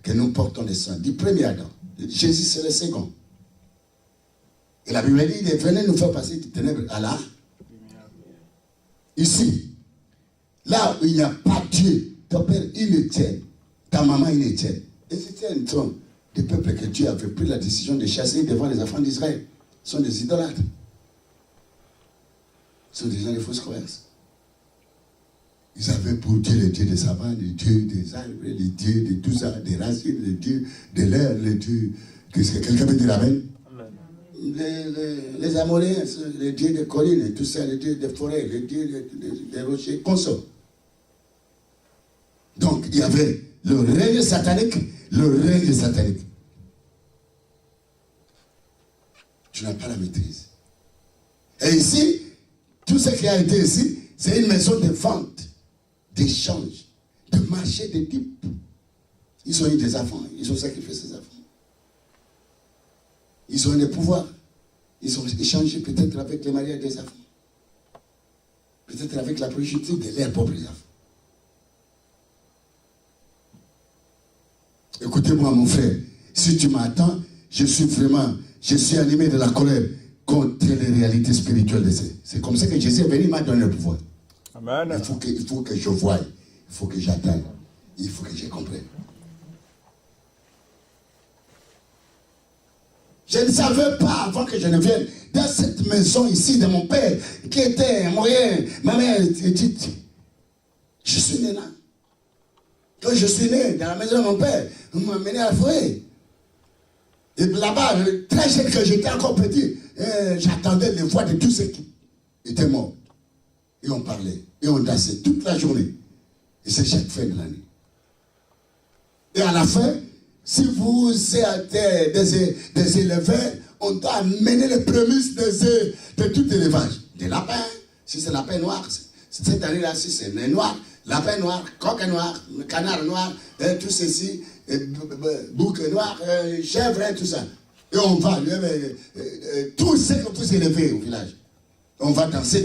que nous portons le sang, du premier Adam. Jésus, c'est le second. Et la Bible dit, il est venu nous faire passer du ténèbres à la. Ici, là où il n'y a pas Dieu, ton père, il est tient, ta maman, il est tient. Et c'était un temps des peuples que Dieu avait pris la décision de chasser devant les enfants d'Israël. Ce sont des idolâtres. Ce sont des gens de fausses croyances. Ils avaient pour Dieu le Dieu des savants, le Dieu des arbres, le Dieu de tout ça, des racines, le Dieu de l'air, le Dieu. Qu'est-ce que quelqu'un peut dire amen? Les Amoréens, le Dieu des collines, et tout ça, le Dieu des forêts, le Dieu des rochers, conso. Donc, il y avait le règne satanique, le règne satanique. Tu n'as pas la maîtrise. Et ici, tout ce qui a été ici, c'est une maison de vente, d'échange, de marché de type. Ils ont eu des enfants, ils ont sacrifié ces enfants. Ils ont eu des pouvoirs. Ils ont échangé peut-être avec les mariages des enfants. Peut-être avec la prostitution de leurs propres enfants. Écoutez-moi, mon frère, si tu m'attends, je suis animé de la colère contre les réalités spirituelles de ces. C'est comme ça que Jésus est venu, il m'a donné le pouvoir. Amen. Il faut que je voie, il faut que j'attende, il faut que je comprenne. Je ne savais pas avant que je ne vienne dans cette maison ici de mon père, qui était moyen, ma mère dit, je suis né là. Quand je suis né dans la maison de mon père, on m'a amené à la forêt. Et là-bas, très jeune que j'étais encore petit, j'attendais les voix de tous ceux qui étaient morts. Et on parlait, et on dansait toute la journée. Et c'est chaque fin de l'année. Et à la fin, si vous êtes des éleveurs, on doit amener les prémices de tout élevage. Des lapins, si c'est lapin noir, cette année-là, si c'est le noir, lapin noir, coq noir, canard noir, tout ceci, bouc noir, chèvre, tout ça. Et on va, tout ce qu'on peut s'élever au village. On va danser.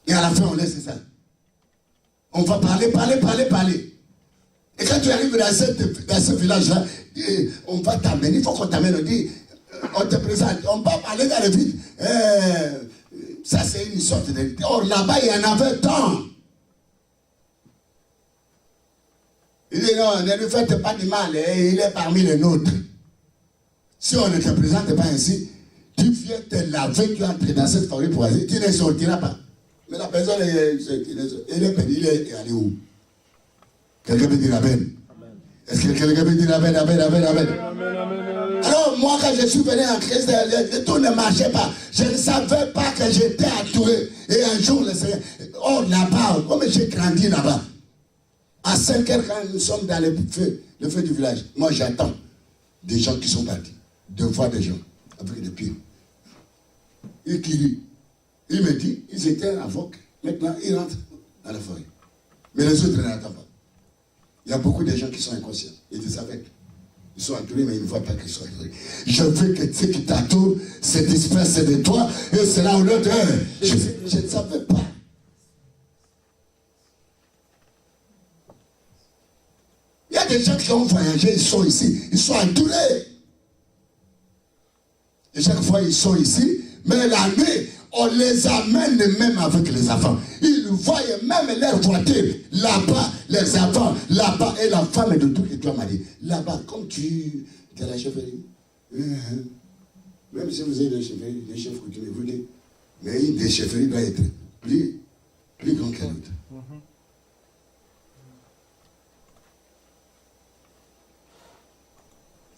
Et à la fin, on laisse ça. On va parler. Et quand tu arrives dans ce village-là, on va t'amener, il faut qu'on t'amène, on dit, on te présente, on va parler dans le vide. Ça, c'est une sorte de... Or, là-bas, il y en avait tant. Il dit, non, ne lui faites pas du mal, il est parmi les nôtres. Si on ne te présente pas ainsi, tu viens te laver, tu entres dans cette forêt pour aller, tu ne sortiras pas. Mais la personne, il est allé où? Quelqu'un peut dire Amen. Est-ce que quelqu'un peut dire Amen? Alors, moi, quand je suis venu en Christ, tout ne marchait pas. Je ne savais pas que j'étais entouré. Et un jour, le Seigneur, là-bas, comme j'ai grandi là-bas, à 5 heures, quand nous sommes dans le feu du village, moi, j'attends des gens qui sont partis. 2 fois des gens, avec des pieds. Ils crient. Il me dit, ils étaient à Vogue. Maintenant, ils rentrent dans la forêt. Mais les autres n'attendent pas. Il y a beaucoup de gens qui sont inconscients. Ils disent avec. Ils sont entourés, mais ils ne voient pas qu'ils sont entourés. Je veux que ceux qui t'entourent se dispersent de toi. Et c'est là où l'autre. Je ne savais pas. Il y a des gens qui ont voyagé, ils sont ici. Ils sont entourés. Et chaque fois, ils sont ici. Mais la nuit, on les amène même avec les enfants. Ils voient même leur voiture là-bas, les enfants là-bas. Et la femme de tout que toi m'a dit, là-bas, comme tu es à la chefferie, même si vous avez des chefs coutumiers, vous dites, mais une des chefferies doit être plus grande que l'autre.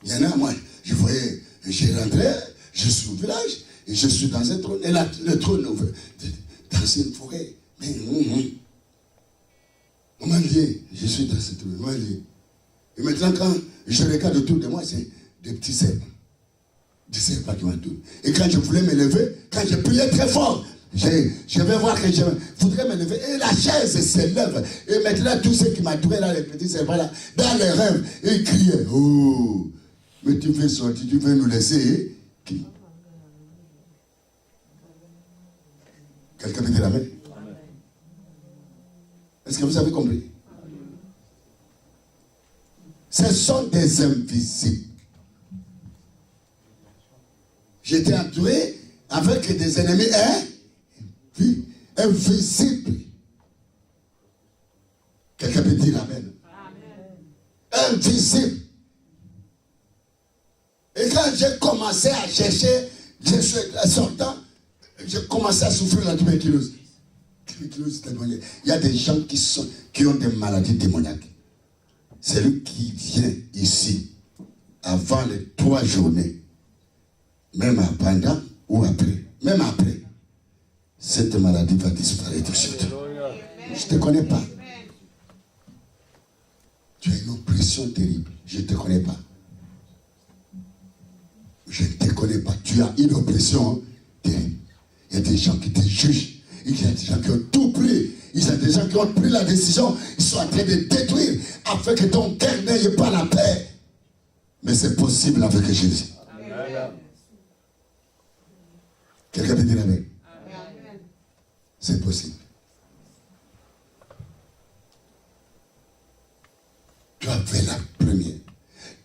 Il y en a, moi, je voyais, j'ai rentré, je suis au village, et je suis dans un trône, et là, le trône, dans une forêt. Mais on m'a dit, je suis dans ce trône, on m'a dit. Et maintenant, quand je regarde autour de moi, c'est des petits serpents. Des serpents qui m'entourent. Et quand je voulais me lever, quand je priais très fort, je vais voir que je voudrais me lever. Et la chaise se lève. Et maintenant, tous ceux qui m'entouraient là, les petits serpents là, dans les rêves, ils criaient, oh, mais tu veux sortir, tu veux nous laisser. Qui? Quelqu'un peut dire Amen? Est-ce que vous avez compris? Ce sont des invisibles. J'étais entouré avec des ennemis invisibles. Quelqu'un peut dire Amen? Invisible. Et quand j'ai commencé à chercher, je suis sortant, j'ai commencé à souffrir la tuberculose. Il y a des gens qui ont des maladies démoniaques. Celui qui vient ici, avant les 3 journées, même pendant ou après, même après, cette maladie va disparaître sur toi. Je ne te connais pas. Tu as une oppression terrible. Je ne te connais pas. Je ne te connais pas. Tu as une oppression terrible. Il y a des gens qui te jugent. Il y a des gens qui ont tout pris. Il y a des gens qui ont pris la décision. Ils sont en train de détruire afin que ton cœur n'ait pas la paix. Mais c'est possible avec Jésus. Amen. Quelqu'un peut dire Amen? C'est possible. Tu as fait la première.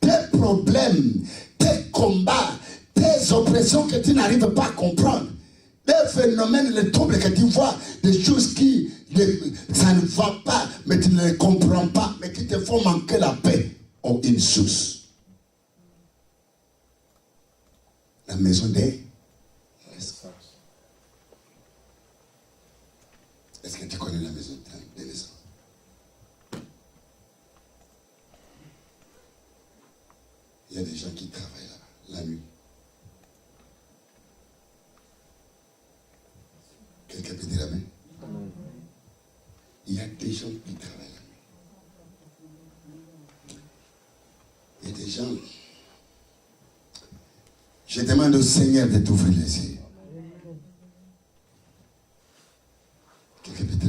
Tes problèmes, tes combats, tes oppressions que tu n'arrives pas à comprendre, des phénomènes, les troubles que tu vois, des choses qui, ça ne va pas, mais tu ne les comprends pas, mais qui te font manquer la paix, ont une source. La maison des naissances. Est-ce que tu connais la maison des naissances? Il y a des gens qui travaillent là, la nuit. Quelqu'un peut dire Amen? Il y a des gens qui travaillent la nuit. Il y a des gens. Je demande au Seigneur de t'ouvrir les yeux. Quelqu'un peut dire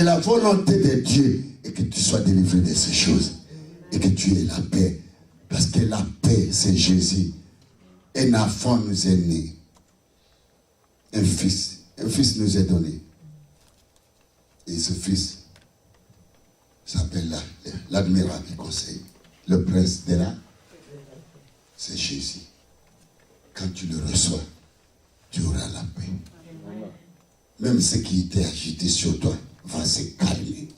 la volonté de Dieu est que tu sois délivré de ces choses. Et que tu aies la paix. Parce que la paix, c'est Jésus. Un enfant nous est né. Un fils nous est donné. Et ce fils s'appelle l'admirable conseil. Le prince de là, c'est Jésus. Quand tu le reçois, tu auras la paix. Même ce qui était agité sur toi va se calmer.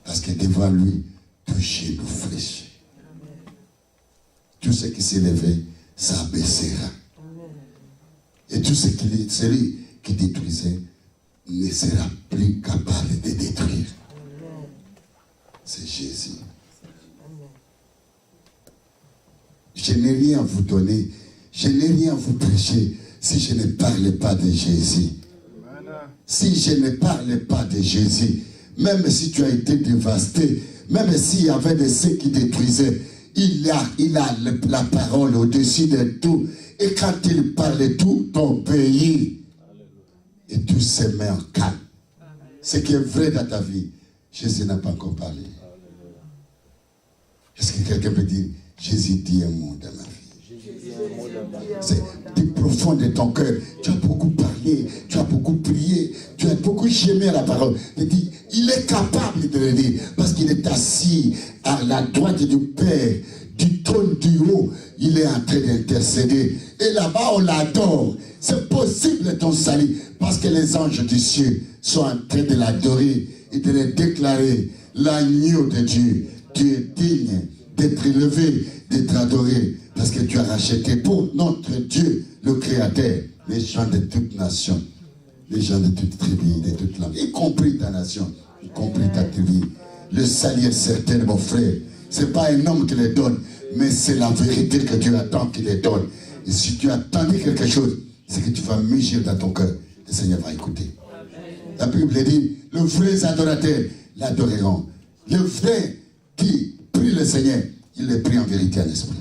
Parce que devant lui, tout genou fléchit. Tout ce qui s'est levé, ça baissera. Et tout ce celui qui détruisait ne sera plus capable de détruire. C'est Jésus. Je n'ai rien à vous donner, je n'ai rien à vous prêcher si je ne parle pas de Jésus. Si je ne parle pas de Jésus, même si tu as été dévasté, même s'il y avait de ceux qui détruisaient, il a la parole au-dessus de tout. Et quand il parle tout, ton pays, et tout se met en calme. Ce qui est vrai dans ta vie, Jésus n'a pas encore parlé. Est-ce que quelqu'un peut dire, Jésus dit un mot dans ma vie? C'est du profond de ton cœur. Tu as beaucoup parlé, tu as beaucoup prié, tu as beaucoup gémé la parole. Il est capable de le dire parce qu'il est assis à la droite du Père, du trône du haut. Il est en train d'intercéder. Et là-bas, on l'adore. C'est possible ton salut parce que les anges du ciel sont en train de l'adorer et de le déclarer l'agneau de Dieu. Tu es digne d'être élevé, d'être adoré, parce que tu as racheté pour notre Dieu, le Créateur, les gens de toute nation, les gens de toute tribu, de toute langue, y compris ta nation, y compris ta tribu. Le salut est certain, mon frère. Ce n'est pas un homme qui le donne, mais c'est la vérité que Dieu attend qu'il le donne. Et si tu attends quelque chose, c'est que tu vas mugir dans ton cœur. Le Seigneur va écouter. La Bible dit, le vrai adorateur l'adoreront. Le vrai qui prie le Seigneur, il le prie en vérité, en esprit.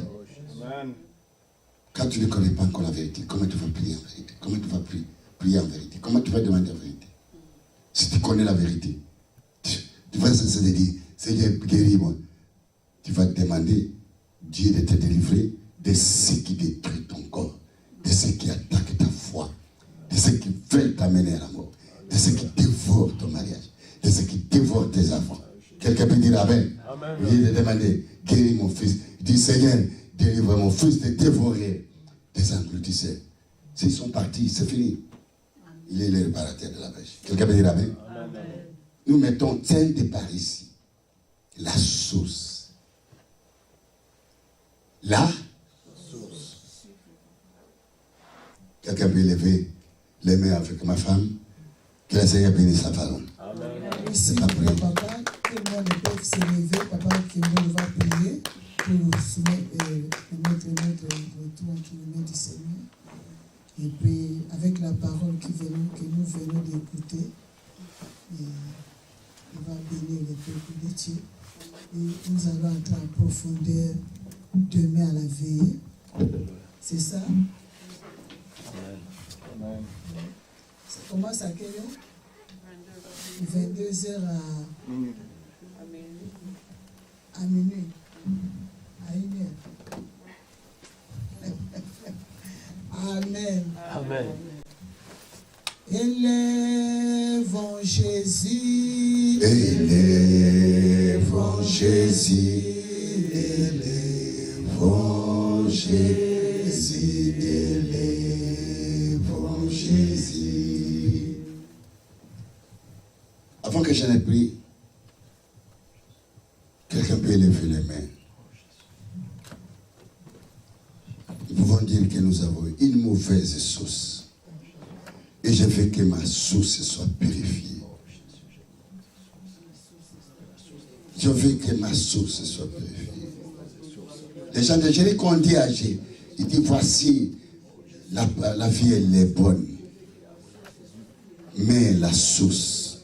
Quand tu ne connais pas encore la vérité, comment tu vas prier en vérité? Comment tu vas prier en vérité? Comment tu vas demander la vérité? Si tu connais la vérité, tu vas cesser de dire, Seigneur, guéris-moi. Tu vas demander Dieu de te délivrer de ce qui détruit ton corps, de ce qui attaque ta foi, de ce qui veulent t'amener à la mort, de ce qui dévore ton mariage, de ce qui dévore tes enfants. Quelqu'un peut dire Amen. Il de demander, guéris mon fils. Il dit, Seigneur, délivre mon fils de dévorer des engloutisseurs. S'ils sont partis, c'est fini. Il est le réparateur de la pêche. Quelqu'un peut dire Amen. Nous mettons un départ ici. La source. La source. Quelqu'un peut lever les mains avec ma femme. Que le Seigneur bénisse sa parole. Merci, papa. Tout le monde peut se lever. Papa, qui nous va prier pour soumettre notre retour entre les mains du Seigneur. Et puis, avec la parole que nous venons d'écouter, il va bénir le peuple de Dieu. Et nous allons entrer en profondeur demain à la veille. C'est ça? Amen. Ça commence à quelle heure? 22h à minuit. À 1h. Amen. Amen. Élèvons Jésus. Élèvons Jésus. Élèvons Jésus. Élèvons Jésus. Avant que je n'ai pris, quelqu'un peut élever les mains. Nous pouvons dire que nous avons une mauvaise source. Et je veux que ma source soit purifiée. Je veux que ma source soit purifiée. Les gens de Jéricho ont dit à Jésus, il dit, voici, la vie elle est bonne. Mais la source,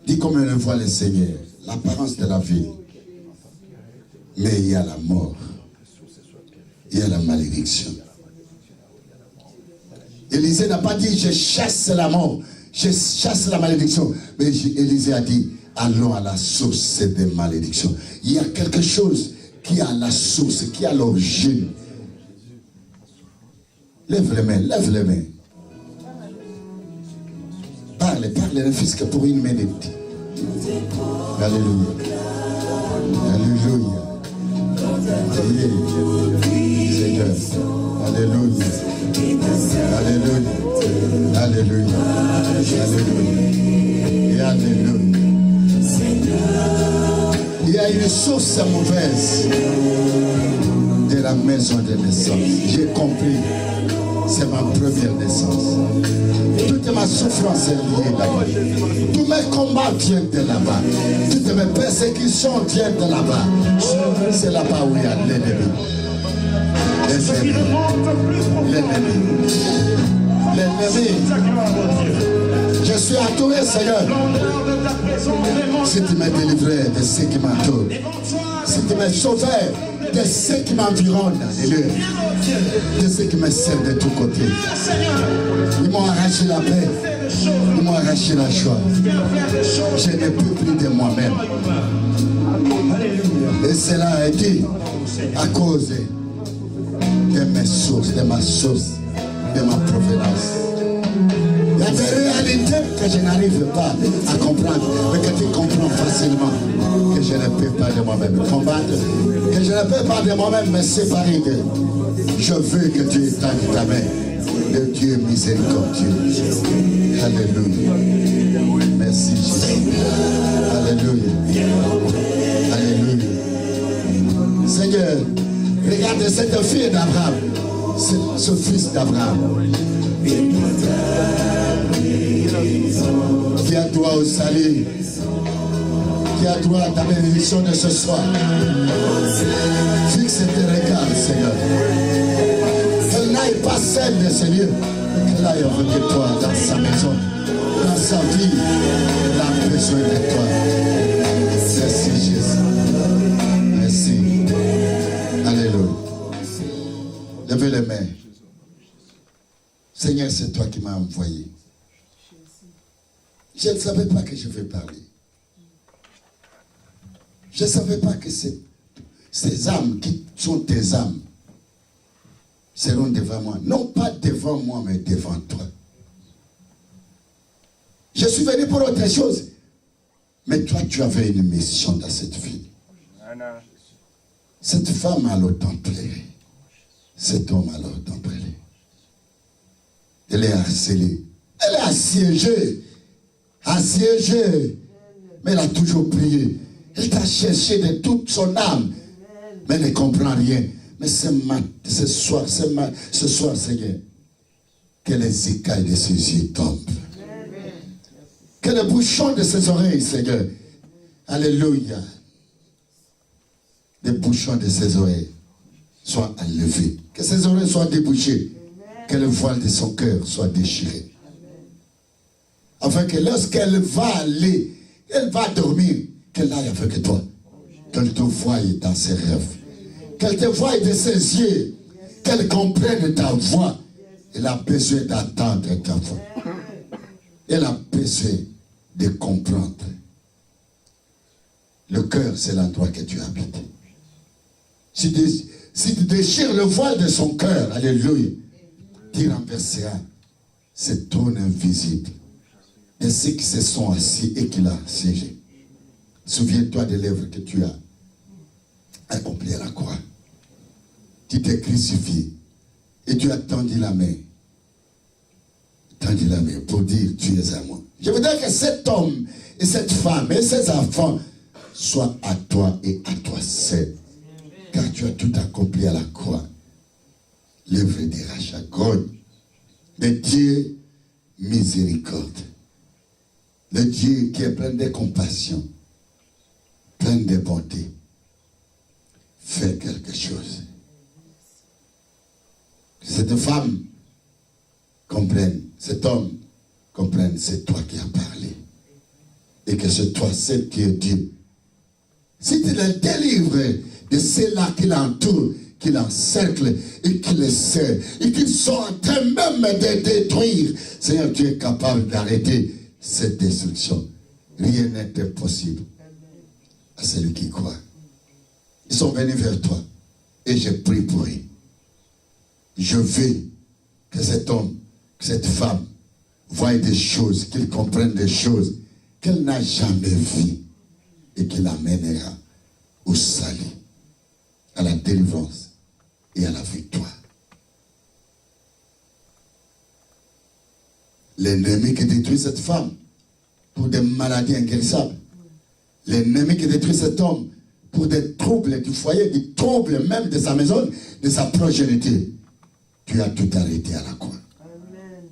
dit comme on le voit le Seigneur, l'apparence de la vie. Mais il y a la mort. Il y a la malédiction. Élisée n'a pas dit je chasse la mort, je chasse la malédiction. Mais Élisée a dit, allons à la source des malédictions. Il y a quelque chose qui a la source, qui a l'origine. Lève les mains, lève les mains. Parle, le fils, pour une minute. Alléluia. Alléluia. Seigneur. Alléluia. Alléluia. Alléluia. Alléluia. Et alléluia. Il y a une source mauvaise de la maison de naissance. J'ai compris. C'est ma première naissance. Toute ma souffrance est liée là-bas. Tous mes combats viennent de là-bas. Toutes mes persécutions viennent de là-bas. C'est là-bas où il y a l'ennemi. L'ennemi. Je suis entouré, Seigneur. Si tu m'as délivré de ceux qui m'entourent, si tu m'as sauvé de ceux qui m'environnent, de ceux qui me servent de tous côtés. Ils m'ont arraché la paix, ils m'ont arraché la joie. Je n'ai plus pris de moi-même. Et cela a été à cause de mes sources, de ma source, de ma provenance. Il y a des réalités que je n'arrive pas à comprendre, mais que tu comprends facilement, que je ne peux pas de moi-même combattre, que je ne peux pas de moi-même me séparer de. Je veux que tu étendes ta main, le Dieu miséricordieux. Alléluia. Merci Jésus. Alléluia. Alléluia. Seigneur, regarde cette fille d'Abraham, ce fils d'Abraham, qui a droit au salut, qui a droit à ta bénédiction de ce soir. Fixe tes regards, Seigneur. Qu'elle n'aille pas seule de Seigneur, qu'elle aille avec toi dans sa maison, dans sa vie. Elle a besoin de toi. Merci Jésus. Merci. Alléluia. Levez les mains. Seigneur, c'est toi qui m'as envoyé. Je ne savais pas que je vais parler. Je ne savais pas que ces âmes qui sont tes âmes seront devant moi. Non pas devant moi, mais devant toi. Je suis venu pour autre chose. Mais toi, tu avais une mission dans cette vie. Cette femme a l'autant pleuré. Cet homme a l'autant pleuré. Elle est harcelée. Elle est assiégée. Mais elle a toujours prié. Elle t'a cherché de toute son âme. Mais elle ne comprend rien. Mais ce soir, Seigneur, que les écailles de ses yeux tombent. Que les bouchons de ses oreilles, Seigneur. Alléluia. Les bouchons de ses oreilles soient enlevés. Que ses oreilles soient débouchées. Que le voile de son cœur soit déchiré. Afin que lorsqu'elle va aller, elle va dormir, qu'elle aille avec toi. Qu'elle te voie dans ses rêves. Qu'elle te voie de ses yeux. Qu'elle comprenne ta voix. Elle a besoin d'attendre ta voix. Elle a besoin de comprendre. Le cœur, c'est l'endroit que tu habites. Si tu déchires le voile de son cœur, alléluia, tu renverseras ce trône invisible de ceux qui se sont assis et qui l'ont siégé. Souviens-toi des lèvres que tu as accompli à la croix. Tu t'es crucifié et tu as tendu la main. Tendu la main pour dire tu es à moi. Je voudrais que cet homme et cette femme et ces enfants soient à toi et à toi seul. Car tu as tout accompli à la croix. L'œuvre des rachats grogne. Le Dieu miséricorde. Le Dieu qui est plein de compassion, plein de bonté. Fais quelque chose. Que cette femme comprenne, cet homme comprenne, c'est toi qui as parlé. Et que c'est toi, c'est qui est Dieu. Si tu le délivres de ceux-là qui l'entourent, qui l'encerclent et qui les serrent et qui sont en train même de détruire. Seigneur, tu es capable d'arrêter cette destruction. Rien n'est impossible à celui qui croit. Ils sont venus vers toi et j'ai prié pour eux. Je veux que cet homme, que cette femme voie des choses, qu'il comprenne des choses qu'elle n'a jamais vues et qui l'amènera au salut, à la délivrance et à la victoire. L'ennemi qui détruit cette femme pour des maladies inguérissables, l'ennemi qui détruit cet homme pour des troubles du foyer, des troubles même de sa maison, de sa progéniture, tu as tout arrêté à la croix. Amen.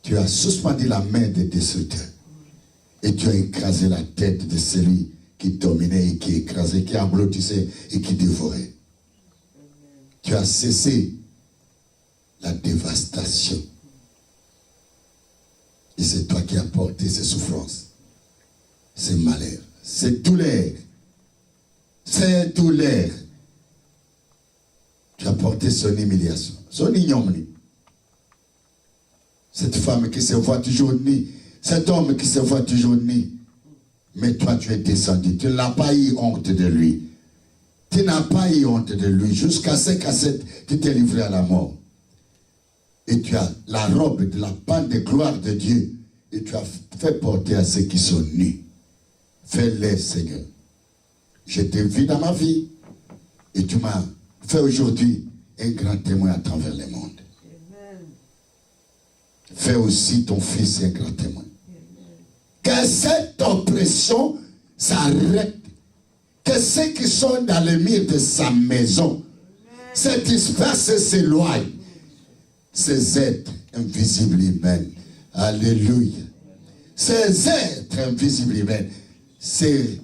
Tu as suspendu la main des destructeurs et tu as écrasé la tête de celui qui dominait et qui écrasait, qui abrutissait et qui dévorait. Amen. Tu as cessé la dévastation. Et c'est toi qui as porté ces souffrances, ces malheurs, ces douleurs. Ces douleurs. Tu as porté son humiliation, son ignominie. Cette femme qui se voit toujours nue, cet homme qui se voit toujours nu. Mais toi, tu es descendu. Tu n'as pas eu honte de lui. Tu n'as pas eu honte de lui. Jusqu'à ce qu'à tu t'es livré à la mort. Et tu as la robe de la bande de gloire de Dieu. Et tu as fait porter à ceux qui sont nus. Fais-les, Seigneur. Je t'ai vu dans ma vie. Et tu m'as fait aujourd'hui un grand témoin à travers le monde. Amen. Fais aussi ton fils un grand témoin. Que cette oppression s'arrête. Que ceux qui sont dans le mur de sa maison se dispersent et s'éloignent. Ces êtres invisibles humains. Alléluia. Ces êtres invisibles humains. Ces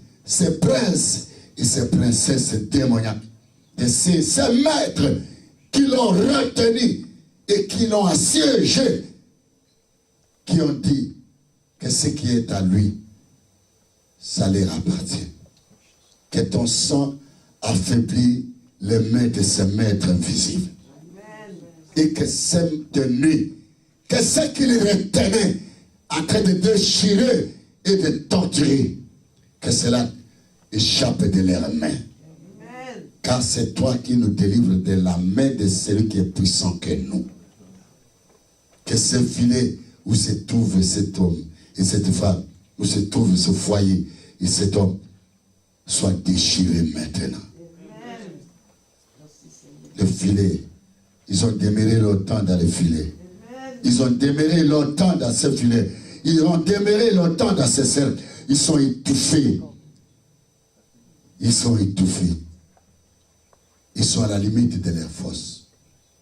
princes et ces princesses démoniaques. Et ces maîtres qui l'ont retenu et qui l'ont assiégé. Qui ont dit que ce qui est à lui, ça leur appartient. Que ton sang affaiblit les mains de ces maîtres invisibles. Amen. Et que cette nuit, que ce qui les retenait en train de déchirer et de torturer, que cela échappe de leurs mains. Amen. Car c'est toi qui nous délivres de la main de celui qui est puissant que nous. Que ce filet où se trouve cet homme et cette femme, où se trouve ce foyer et cet homme, soit déchiré maintenant. Amen. Le filet, ils ont demeuré longtemps dans le filet. Amen. Ils ont demeuré longtemps dans ce filet. Ils ont demeuré longtemps dans ce cercle. Ils sont étouffés. Ils sont étouffés. Ils sont à la limite de leur force.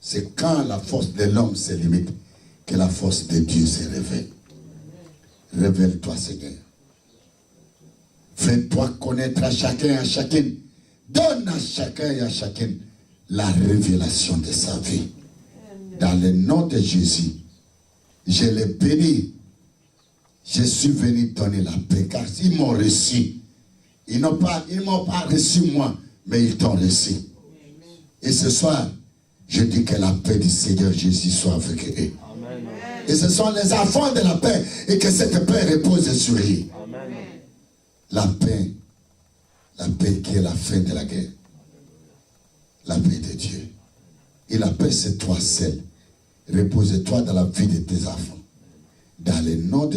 C'est quand la force de l'homme se limite que la force de Dieu se révèle. Révèle-toi, Seigneur. Fais-toi connaître à chacun et à chacune. Donne à chacun et à chacune la révélation de sa vie. Dans le nom de Jésus, je les bénis. Je suis venu donner la paix, car ils m'ont reçu. Ils m'ont pas reçu moi, mais ils t'ont reçu. Et ce soir, je dis que la paix du Seigneur Jésus soit avec eux. Amen. Et ce sont les enfants de la paix, et que cette paix repose sur eux. Amen. La paix qui est la fin de la guerre. La paix de Dieu. Et la paix, c'est toi seul. Repose-toi dans la vie de tes enfants. Dans le nom de